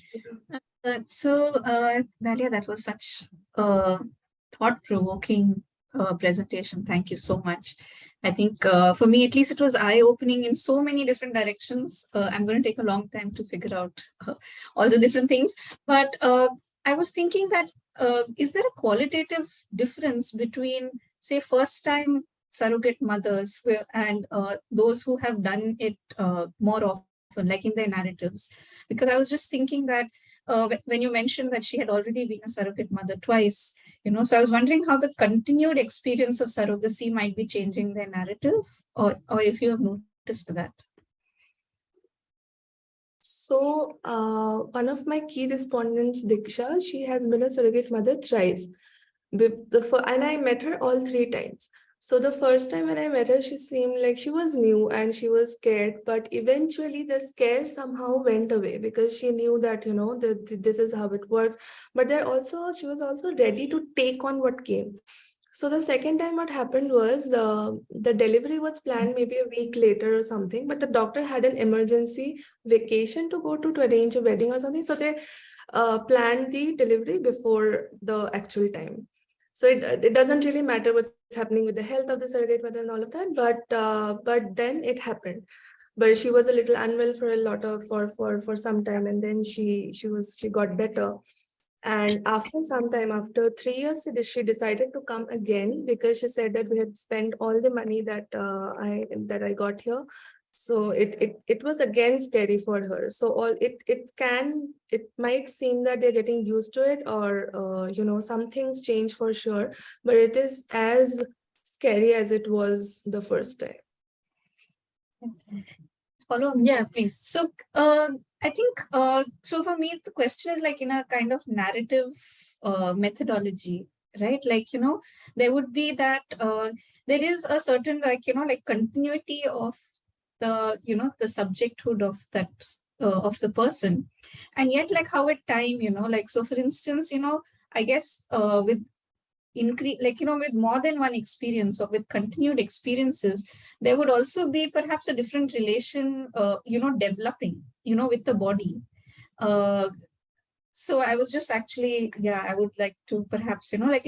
Dalia, that was such a thought-provoking presentation. Thank you so much. I think for me, at least, it was eye-opening in so many different directions. I'm going to take a long time to figure out all the different things. But I was thinking that, is there a qualitative difference between, say, first-time surrogate mothers and those who have done it more often, like in their narratives? Because I was just thinking that when you mentioned that she had already been a surrogate mother twice, so I was wondering how the continued experience of surrogacy might be changing their narrative, or if you have noticed that. So one of my key respondents, Diksha, she has been a surrogate mother thrice. And I met her all 3 times. So the first time when I met her, she seemed like she was new and she was scared, but eventually the scare somehow went away because she knew that, that this is how it works. But she was also ready to take on what came. So the second time what happened was the delivery was planned maybe a week later or something, but the doctor had an emergency vacation to go to arrange a wedding or something. So they planned the delivery before the actual time. So it doesn't really matter what's happening with the health of the surrogate mother and all of that, but then it happened. But she was a little unwell for a lot of for some time, and then she got better. And after some time, after 3 years, she decided to come again because she said that we had spent all the money that I got here. So it was again scary for her. So it might seem that they're getting used to it, or some things change for sure, but it is as scary as it was the first time. Follow up? Yeah, please. So I think, so for me, the question is like in a kind of narrative methodology, right? Like, there would be that, there is a certain like continuity of the, the subjecthood of that, of the person. And yet like how at time, like, so for instance, I guess with increase, like, with more than one experience or with continued experiences, there would also be perhaps a different relation, developing, with the body. So I was just actually, I would like to perhaps, like,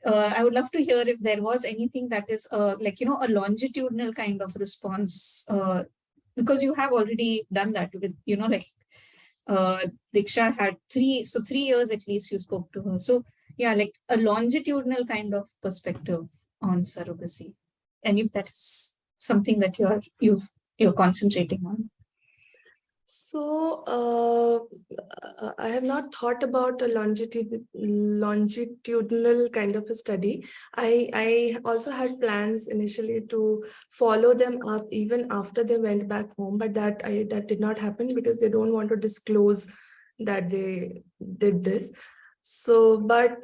I would love to hear if there was anything that is like, a longitudinal kind of response, because you have already done that with, like, Diksha had 3 years at least you spoke to her. So yeah, like a longitudinal kind of perspective on surrogacy, and if that is something that you're concentrating on. So I have not thought about a longitudinal kind of a study. I also had plans initially to follow them up even after they went back home, but that did not happen because they don't want to disclose that they did this. So, but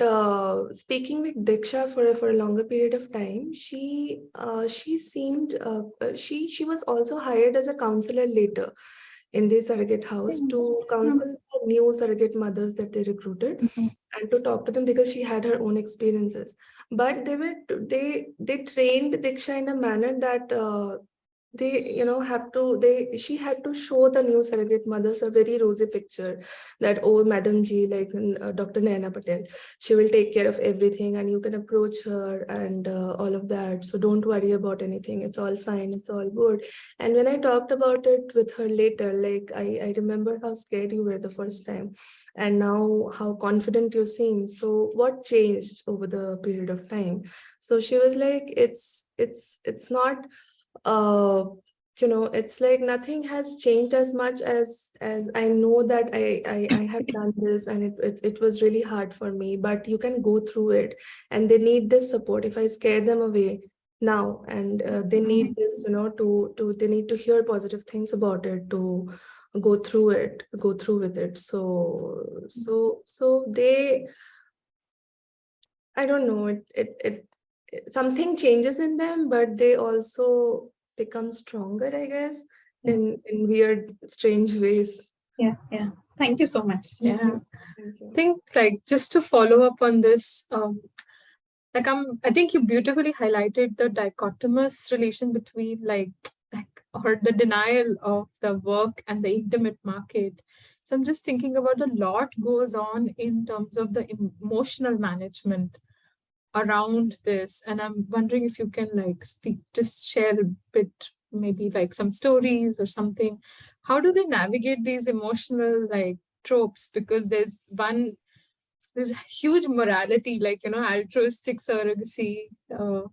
speaking with Diksha for a longer period of time, she seemed she was also hired as a counselor later in the surrogate house to counsel new surrogate mothers that they recruited and to talk to them because she had her own experiences. But they trained Diksha in a manner that they have to she had to show the new surrogate mothers a very rosy picture that, oh, Madam G, like Dr. Naina Patel, she will take care of everything and you can approach her and all of that, so don't worry about anything, it's all fine, it's all good. And when I talked about it with her later, like I remember how scared you were the first time and now how confident you seem. So what changed over the period of time? So she was like, it's not it's like nothing has changed as much as I know that I have done this and it was really hard for me, but you can go through it and they need this support. If I scare them away now and they need this, to they need to hear positive things about it to go through with it. So they, I don't know, something changes in them, but they also become stronger, I guess, in weird, strange ways. Yeah. Thank you so much. Thank Yeah. you. Thank you. I think like just to follow up on this, I think you beautifully highlighted the dichotomous relation between or the denial of the work and the intimate market. So I'm just thinking about a lot goes on in terms of the emotional management around this, and I'm wondering if you can just share a bit, maybe like some stories or something. How do they navigate these emotional tropes? Because there's a huge morality, altruistic surrogacy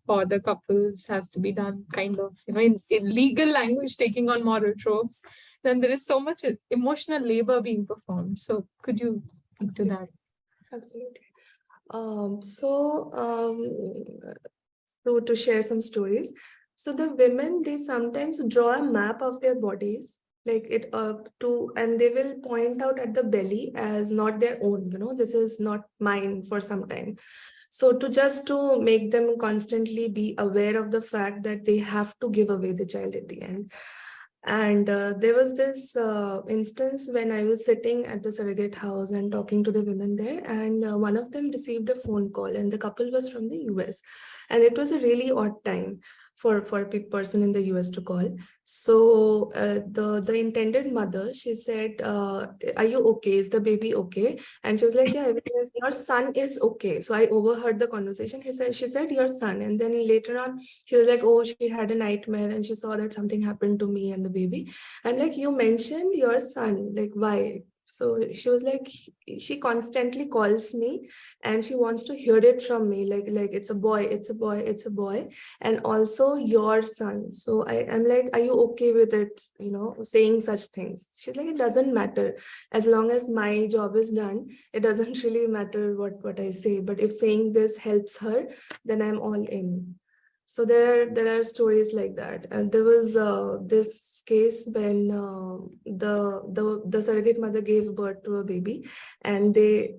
for the couples has to be done kind of, in legal language, taking on moral tropes. Then there is so much emotional labor being performed. So could you speak to that? Absolutely. To share some stories. So the women, they sometimes draw a map of their bodies, like it and they will point out at the belly as not their own, this is not mine for some time. So to make them constantly be aware of the fact that they have to give away the child at the end. And there was this instance when I was sitting at the surrogate house and talking to the women there, and one of them received a phone call, and the couple was from the US. And it was a really odd time for a person in the US to call. So the intended mother, she said, are you okay? Is the baby okay? And she was like, yeah, everything is, your son is okay. So I overheard the conversation. She said, your son. And then later on, she was like, oh, she had a nightmare and she saw that something happened to me and the baby. I'm like, you mentioned your son, like, why? So she was like, she constantly calls me and she wants to hear it from me, like it's a boy, it's a boy, it's a boy, and also your son. So I'm like, are you okay with it, saying such things? She's like, it doesn't matter, as long as my job is done, it doesn't really matter what I say, but if saying this helps her, then I'm all in. So there are stories like that. And there was this case when the surrogate mother gave birth to a baby, and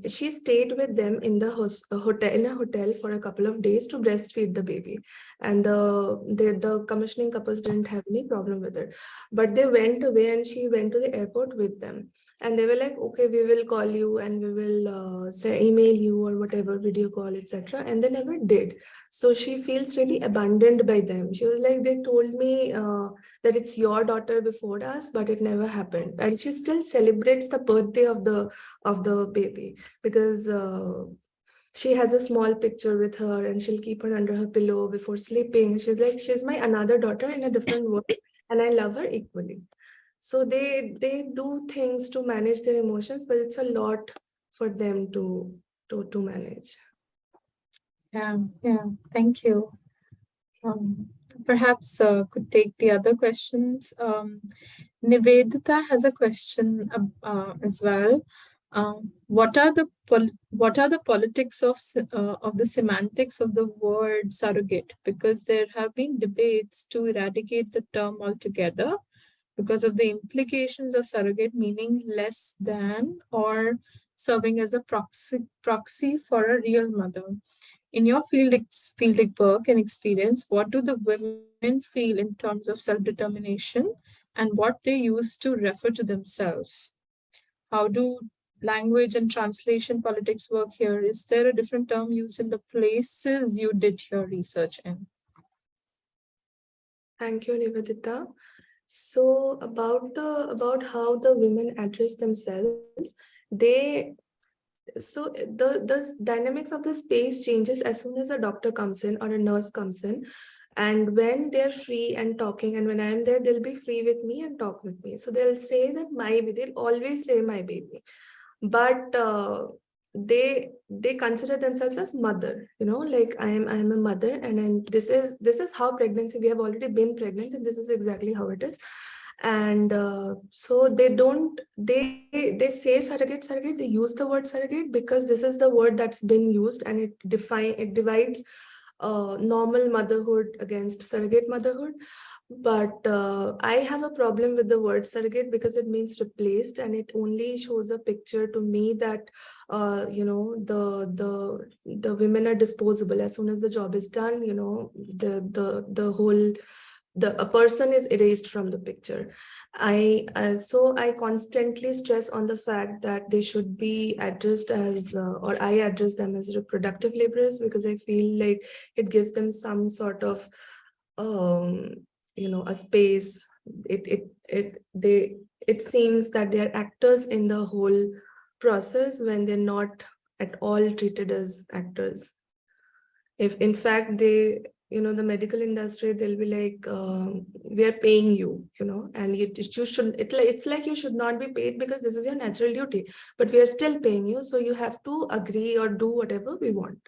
she stayed with them in the hotel for a couple of days to breastfeed the baby. And the commissioning couples didn't have any problem with it, but they went away and she went to the airport with them. And they were like, okay, we will call you and we will email you or whatever, video call, etc. And they never did. So she feels really abandoned by them. She was like, they told me that it's your daughter before us, but it never happened. And she still celebrates the birthday of the baby because she has a small picture with her and she'll keep her under her pillow before sleeping. She's like, she's my another daughter in a different world and I love her equally. So they do things to manage their emotions, but it's a lot for them to manage. Yeah, thank you. Perhaps could take the other questions. Nivedita has a question as well. What are the politics of the semantics of the word surrogate? Because there have been debates to eradicate the term altogether because of the implications of surrogate meaning less than or serving as a proxy for a real mother. In your fieldwork work and experience, what do the women feel in terms of self-determination and what they use to refer to themselves? How do language and translation politics work here? Is there a different term used in the places you did your research in? Thank you, Nivedita. So about how the women address themselves, they the dynamics of the space changes as soon as a doctor comes in or a nurse comes in. And when they're free and talking, and when I'm there, they'll be free with me and talk with me. So they'll say that they'll always say my baby. But they consider themselves as mother, like I'm a mother, and then this is how pregnancy, we have already been pregnant, and this is exactly how it is. And so they say surrogate, they use the word surrogate because this is the word that's been used, and it divides normal motherhood against surrogate motherhood. But I have a problem with the word surrogate because it means replaced, and it only shows a picture to me that the women are disposable. As soon as the job is done, the whole a person is erased from the picture. So I constantly stress on the fact that they should be addressed as or I address them as reproductive laborers, because I feel like it gives them some sort of a space. It seems that they are actors in the whole process when they're not at all treated as actors. If in fact they, the medical industry, they'll be like, we are paying you, and you should, it's like you should not be paid because this is your natural duty, but we are still paying you, so you have to agree or do whatever we want.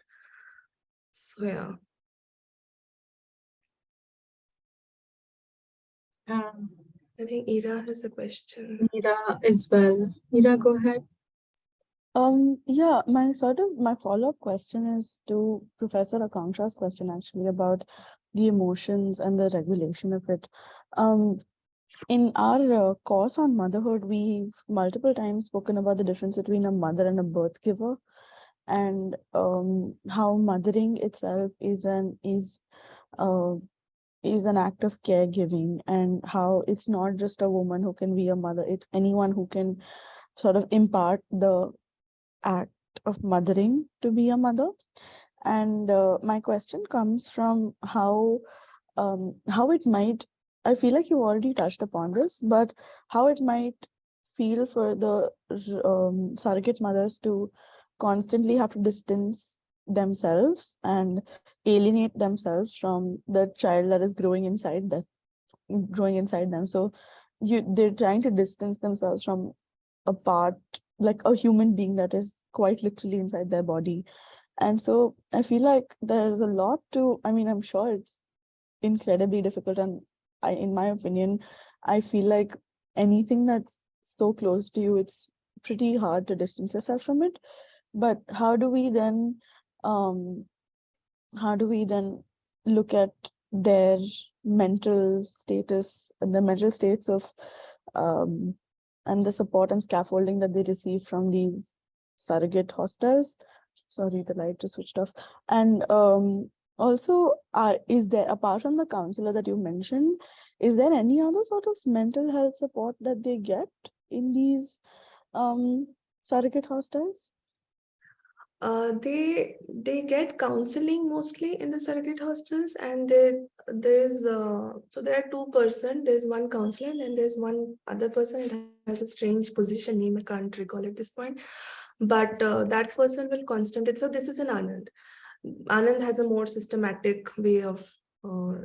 So yeah. I think Ira has a question. Ira as well. Ira, go ahead. Yeah, my follow-up question is to Professor Akanksha's question actually about the emotions and the regulation of it. In our course on motherhood, we've multiple times spoken about the difference between a mother and a birth giver, and how mothering itself is an act of caregiving, and how it's not just a woman who can be a mother, it's anyone who can sort of impart the act of mothering to be a mother. And my question comes from how it might, I feel like you already touched upon this, but how it might feel for the surrogate mothers to constantly have to distance themselves and alienate themselves from the child that is growing inside them. So they're trying to distance themselves from a part, like a human being that is quite literally inside their body. And so I feel like there's a lot to, I mean, I'm sure it's incredibly difficult, and in my opinion, I feel like anything that's so close to you, it's pretty hard to distance yourself from it. But how do we then look at their mental status and the mental states of and the support and scaffolding that they receive from these surrogate hostels? Sorry, the light just switched off. And also, is there, apart from the counselor that you mentioned, is there any other sort of mental health support that they get in these surrogate hostels? They get counseling mostly in the surrogate hostels, and there are two person. There's one counselor and there's one other person. It has a strange position name, I can't recall at this point, but that person will constantly. So this is an Anand. Anand has a more systematic way of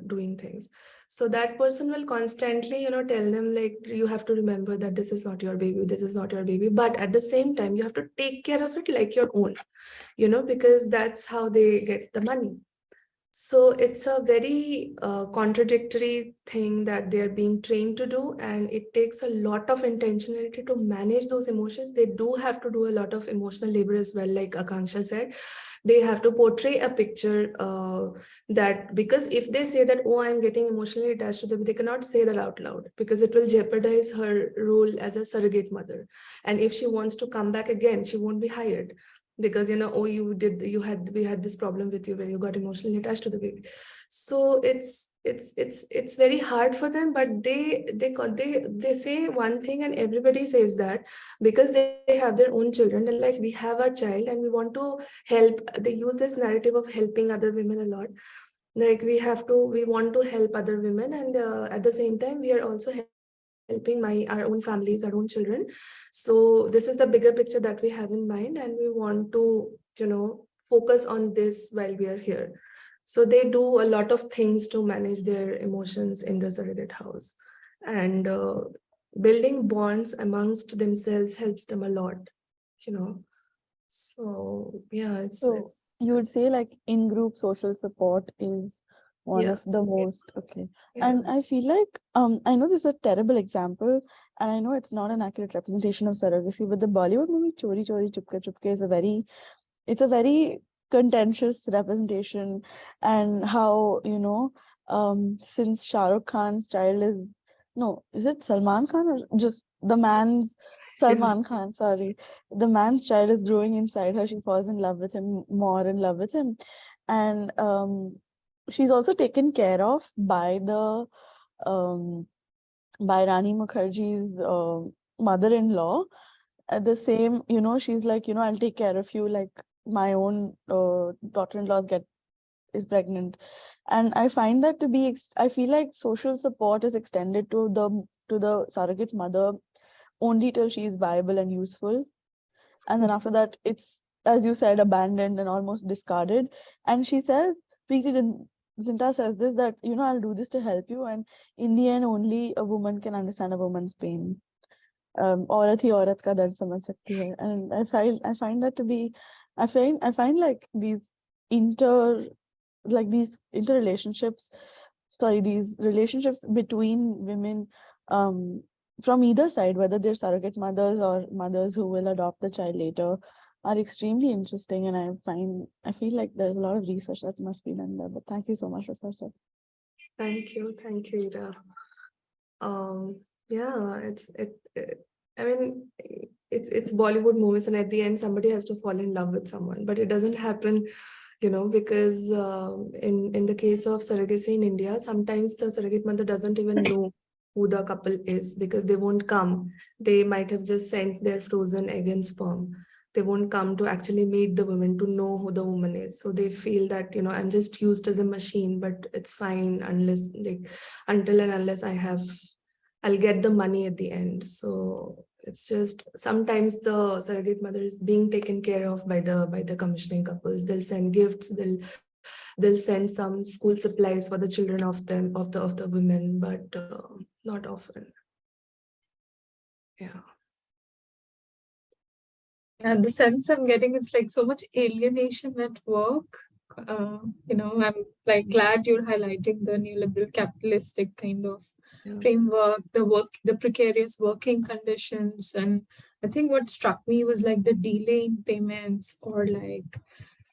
doing things. So that person will constantly, tell them like, you have to remember that this is not your baby, this is not your baby. But at the same time, you have to take care of it like your own, because that's how they get the money. So it's a very contradictory thing that they're being trained to do, and it takes a lot of intentionality to manage those emotions. They do have to do a lot of emotional labor as well, like Akanksha said. They have to portray a picture that, because if they say that, oh, I'm getting emotionally attached to them, they cannot say that out loud because it will jeopardize her role as a surrogate mother. And if she wants to come back again, she won't be hired, because oh, we had this problem with you where you got emotionally attached to the baby. So it's very hard for them, but they say one thing and everybody says that, because they have their own children. They're like, we have our child and we want to help. They use this narrative of helping other women a lot. Like we want to help other women, and at the same time we are also helping our own families, our own children. So this is the bigger picture that we have in mind, and we want to, focus on this while we are here. So they do a lot of things to manage their emotions in the surrogate house, and building bonds amongst themselves helps them a lot, you know. So yeah, So you would say like in-group social support is one yeah, of the most okay. yeah. And I feel like I know this is a terrible example, and I know it's not an accurate representation of surrogacy, but the Bollywood movie Chori Chori Chupke Chupke is a very contentious representation, and how since Shah Rukh Khan's child is it Salman Khan or just the man's Salman Khan, sorry. The man's child is growing inside her. She falls in love with him, more in love with him. And she's also taken care of by um, Rani Mukherjee's mother-in-law. At the same, she's like, I'll take care of you, like my own daughter-in-laws is pregnant. And I find that to be, I feel like social support is extended to the surrogate mother only till she is viable and useful. And then after that, it's, as you said, abandoned and almost discarded. And she says, Zinta says this, that, I'll do this to help you. And in the end, only a woman can understand a woman's pain. औरत ही औरत का दर्द समझ सकती है. And I find that to be, I find like these interrelationships, these relationships between women from either side, whether they're surrogate mothers or mothers who will adopt the child later, are extremely interesting. And I feel like there's a lot of research that must be done there. But thank you so much, Professor. Thank you, Ira. Yeah, I mean, it's Bollywood movies, and at the end, somebody has to fall in love with someone, but it doesn't happen, because in the case of surrogacy in India, sometimes the surrogate mother doesn't even know who the couple is, because they won't come. They might have just sent their frozen egg and sperm. They won't come to actually meet the woman, to know who the woman is. So they feel that, I'm just used as a machine, but it's fine until and unless I'll get the money at the end. So it's just sometimes the surrogate mother is being taken care of by the commissioning couples. They'll send gifts, they'll send some school supplies for the children of the women, but not often. Yeah. And the sense I'm getting, it's like so much alienation at work. I'm like glad you're highlighting the neoliberal capitalistic kind of framework, the precarious working conditions. And I think what struck me was like the delay in payments, or like,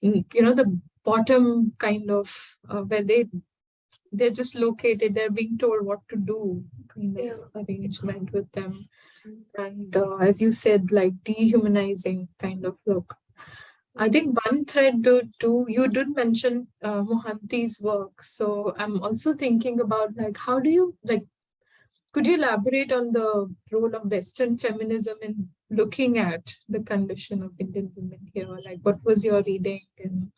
the bottom kind of where they're just located, they're being told what to do kind of arrangement with them. And as you said, like dehumanizing kind of look. I think one thread too, you did mention Mohanty's work. So I'm also thinking about like, how do you could you elaborate on the role of Western feminism in looking at the condition of Indian women here? Like, what was your reading? And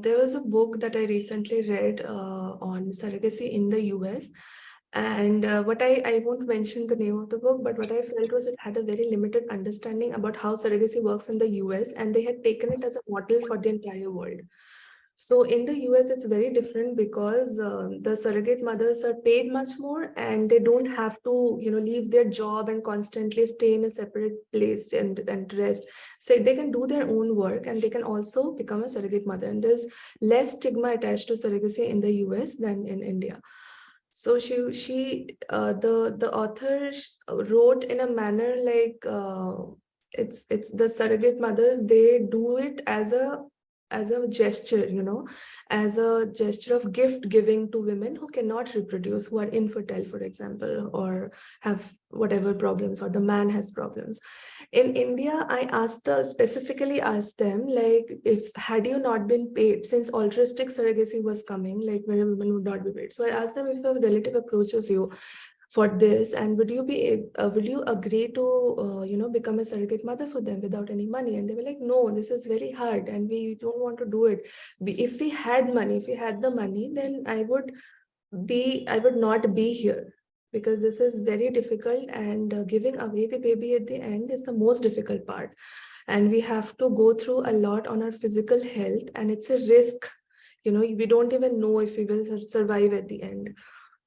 there was a book that I recently read on surrogacy in the US. And what I won't mention the name of the book, but what I felt was it had a very limited understanding about how surrogacy works in the US, and they had taken it as a model for the entire world. So in the US, it's very different, because the surrogate mothers are paid much more, and they don't have to, leave their job and constantly stay in a separate place and rest. So they can do their own work, and they can also become a surrogate mother. And there's less stigma attached to surrogacy in the US than in India. So the author wrote in a manner like it's the surrogate mothers, they do it as a gesture, as a gesture of gift giving to women who cannot reproduce, who are infertile, for example, or have whatever problems, or the man has problems. In India, I specifically asked them, like, if had you not been paid, since altruistic surrogacy was coming, like where women would not be paid. So I asked them, if a relative approaches you, for this, and will you agree to become a surrogate mother for them without any money? And they were like, no, this is very hard and we don't want to do it. If we had the money, then I would not be here, because this is very difficult, and giving away the baby at the end is the most difficult part, and we have to go through a lot on our physical health, and it's a risk. We don't even know if we will survive at the end.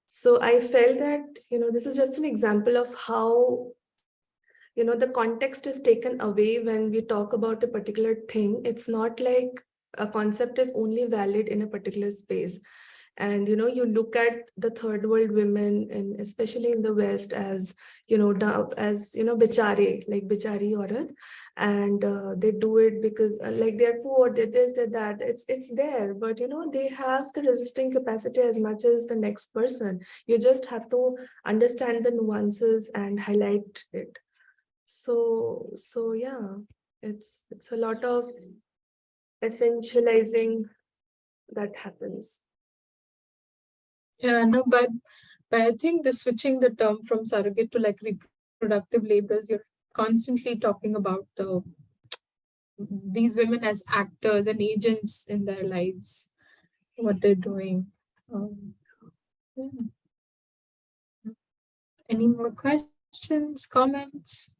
So I felt that, this is just an example of how, the context is taken away when we talk about a particular thing. It's not like a concept is only valid in a particular space. And, you look at the third world women, and especially in the West, as, bichare, like bichari aurat, and they do it because like they're poor, they're this, they're that. It's there, but, they have the resisting capacity as much as the next person. You just have to understand the nuances and highlight it. So yeah, it's a lot of essentializing that happens. Yeah, no, but I think switching the term from surrogate to like reproductive laborers, you're constantly talking about these women as actors and agents in their lives, what they're doing. Yeah. Any more questions, comments?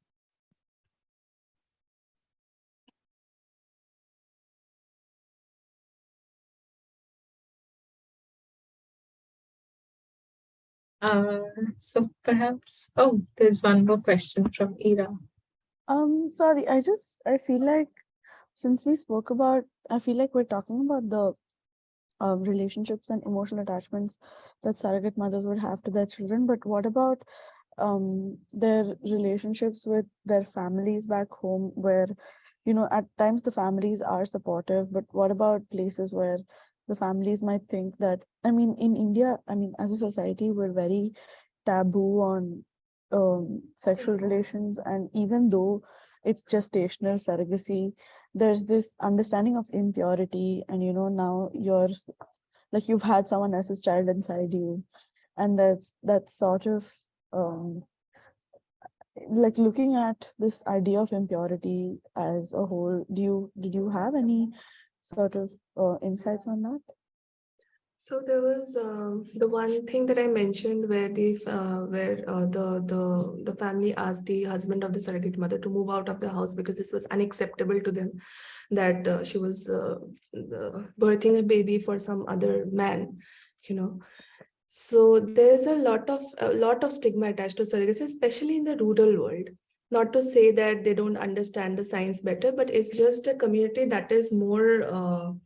So perhaps, there's one more question from Ira. Sorry, I feel like since we spoke about, I feel like we're talking about the relationships and emotional attachments that surrogate mothers would have to their children, but what about their relationships with their families back home, where, at times the families are supportive, but what about places where the families might think that, in India, as a society, we're very taboo on sexual relations, and even though it's gestational surrogacy, there's this understanding of impurity, and now you've had someone else's child inside you, and that's sort of like looking at this idea of impurity as a whole. Did you have any sort of insights on that? So there was the one thing that I mentioned where the family asked the husband of the surrogate mother to move out of the house because this was unacceptable to them, that she was birthing a baby for some other man, So there's a lot of stigma attached to surrogacy, especially in the rural world. Not to say that they don't understand the science better, but it's just a community that is more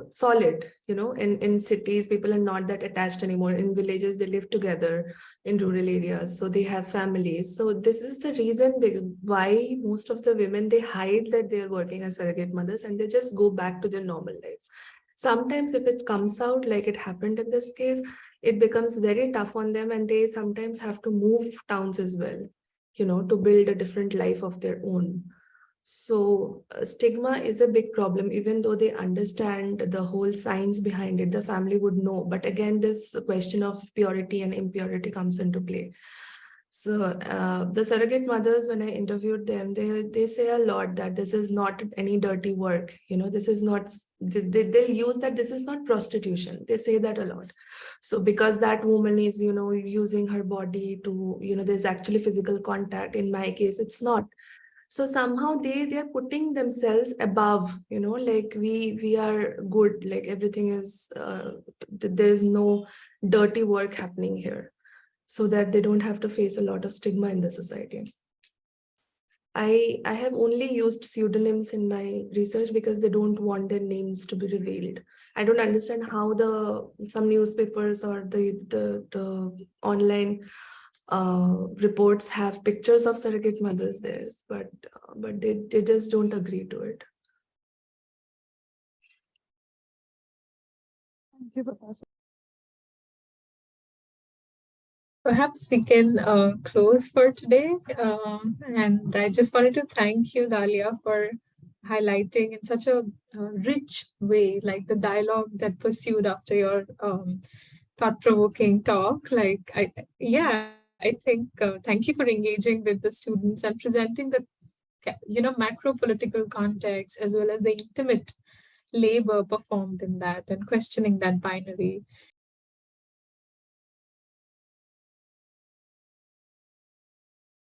solid. In cities, people are not that attached anymore. In villages, they live together. In rural areas, so they have families. So this is the reason why most of the women, they hide that they're working as surrogate mothers, and they just go back to their normal lives. Sometimes if it comes out like it happened in this case, it becomes very tough on them, and they sometimes have to move towns as well, to build a different life of their own. So stigma is a big problem. Even though they understand the whole science behind it, the family would know. But again, this question of purity and impurity comes into play. So the surrogate mothers, when I interviewed them, they say a lot that this is not any dirty work. This is not, they'll use that this is not prostitution. They say that a lot. So because that woman is, using her body to, there's actually physical contact. In my case, it's not. So somehow they're putting themselves above, like we are good, like everything is, there is no dirty work happening here, so that they don't have to face a lot of stigma in the society. I have only used pseudonyms in my research because they don't want their names to be revealed. I don't understand how some newspapers or the online reports have pictures of surrogate mothers there, but they just don't agree to it. Thank you, Professor. Perhaps we can close for today. And I just wanted to thank you, Dalia, for highlighting in such a rich way, like the dialogue that pursued after your thought-provoking talk. I think thank you for engaging with the students and presenting the macro political context as well as the intimate labor performed in that and questioning that binary.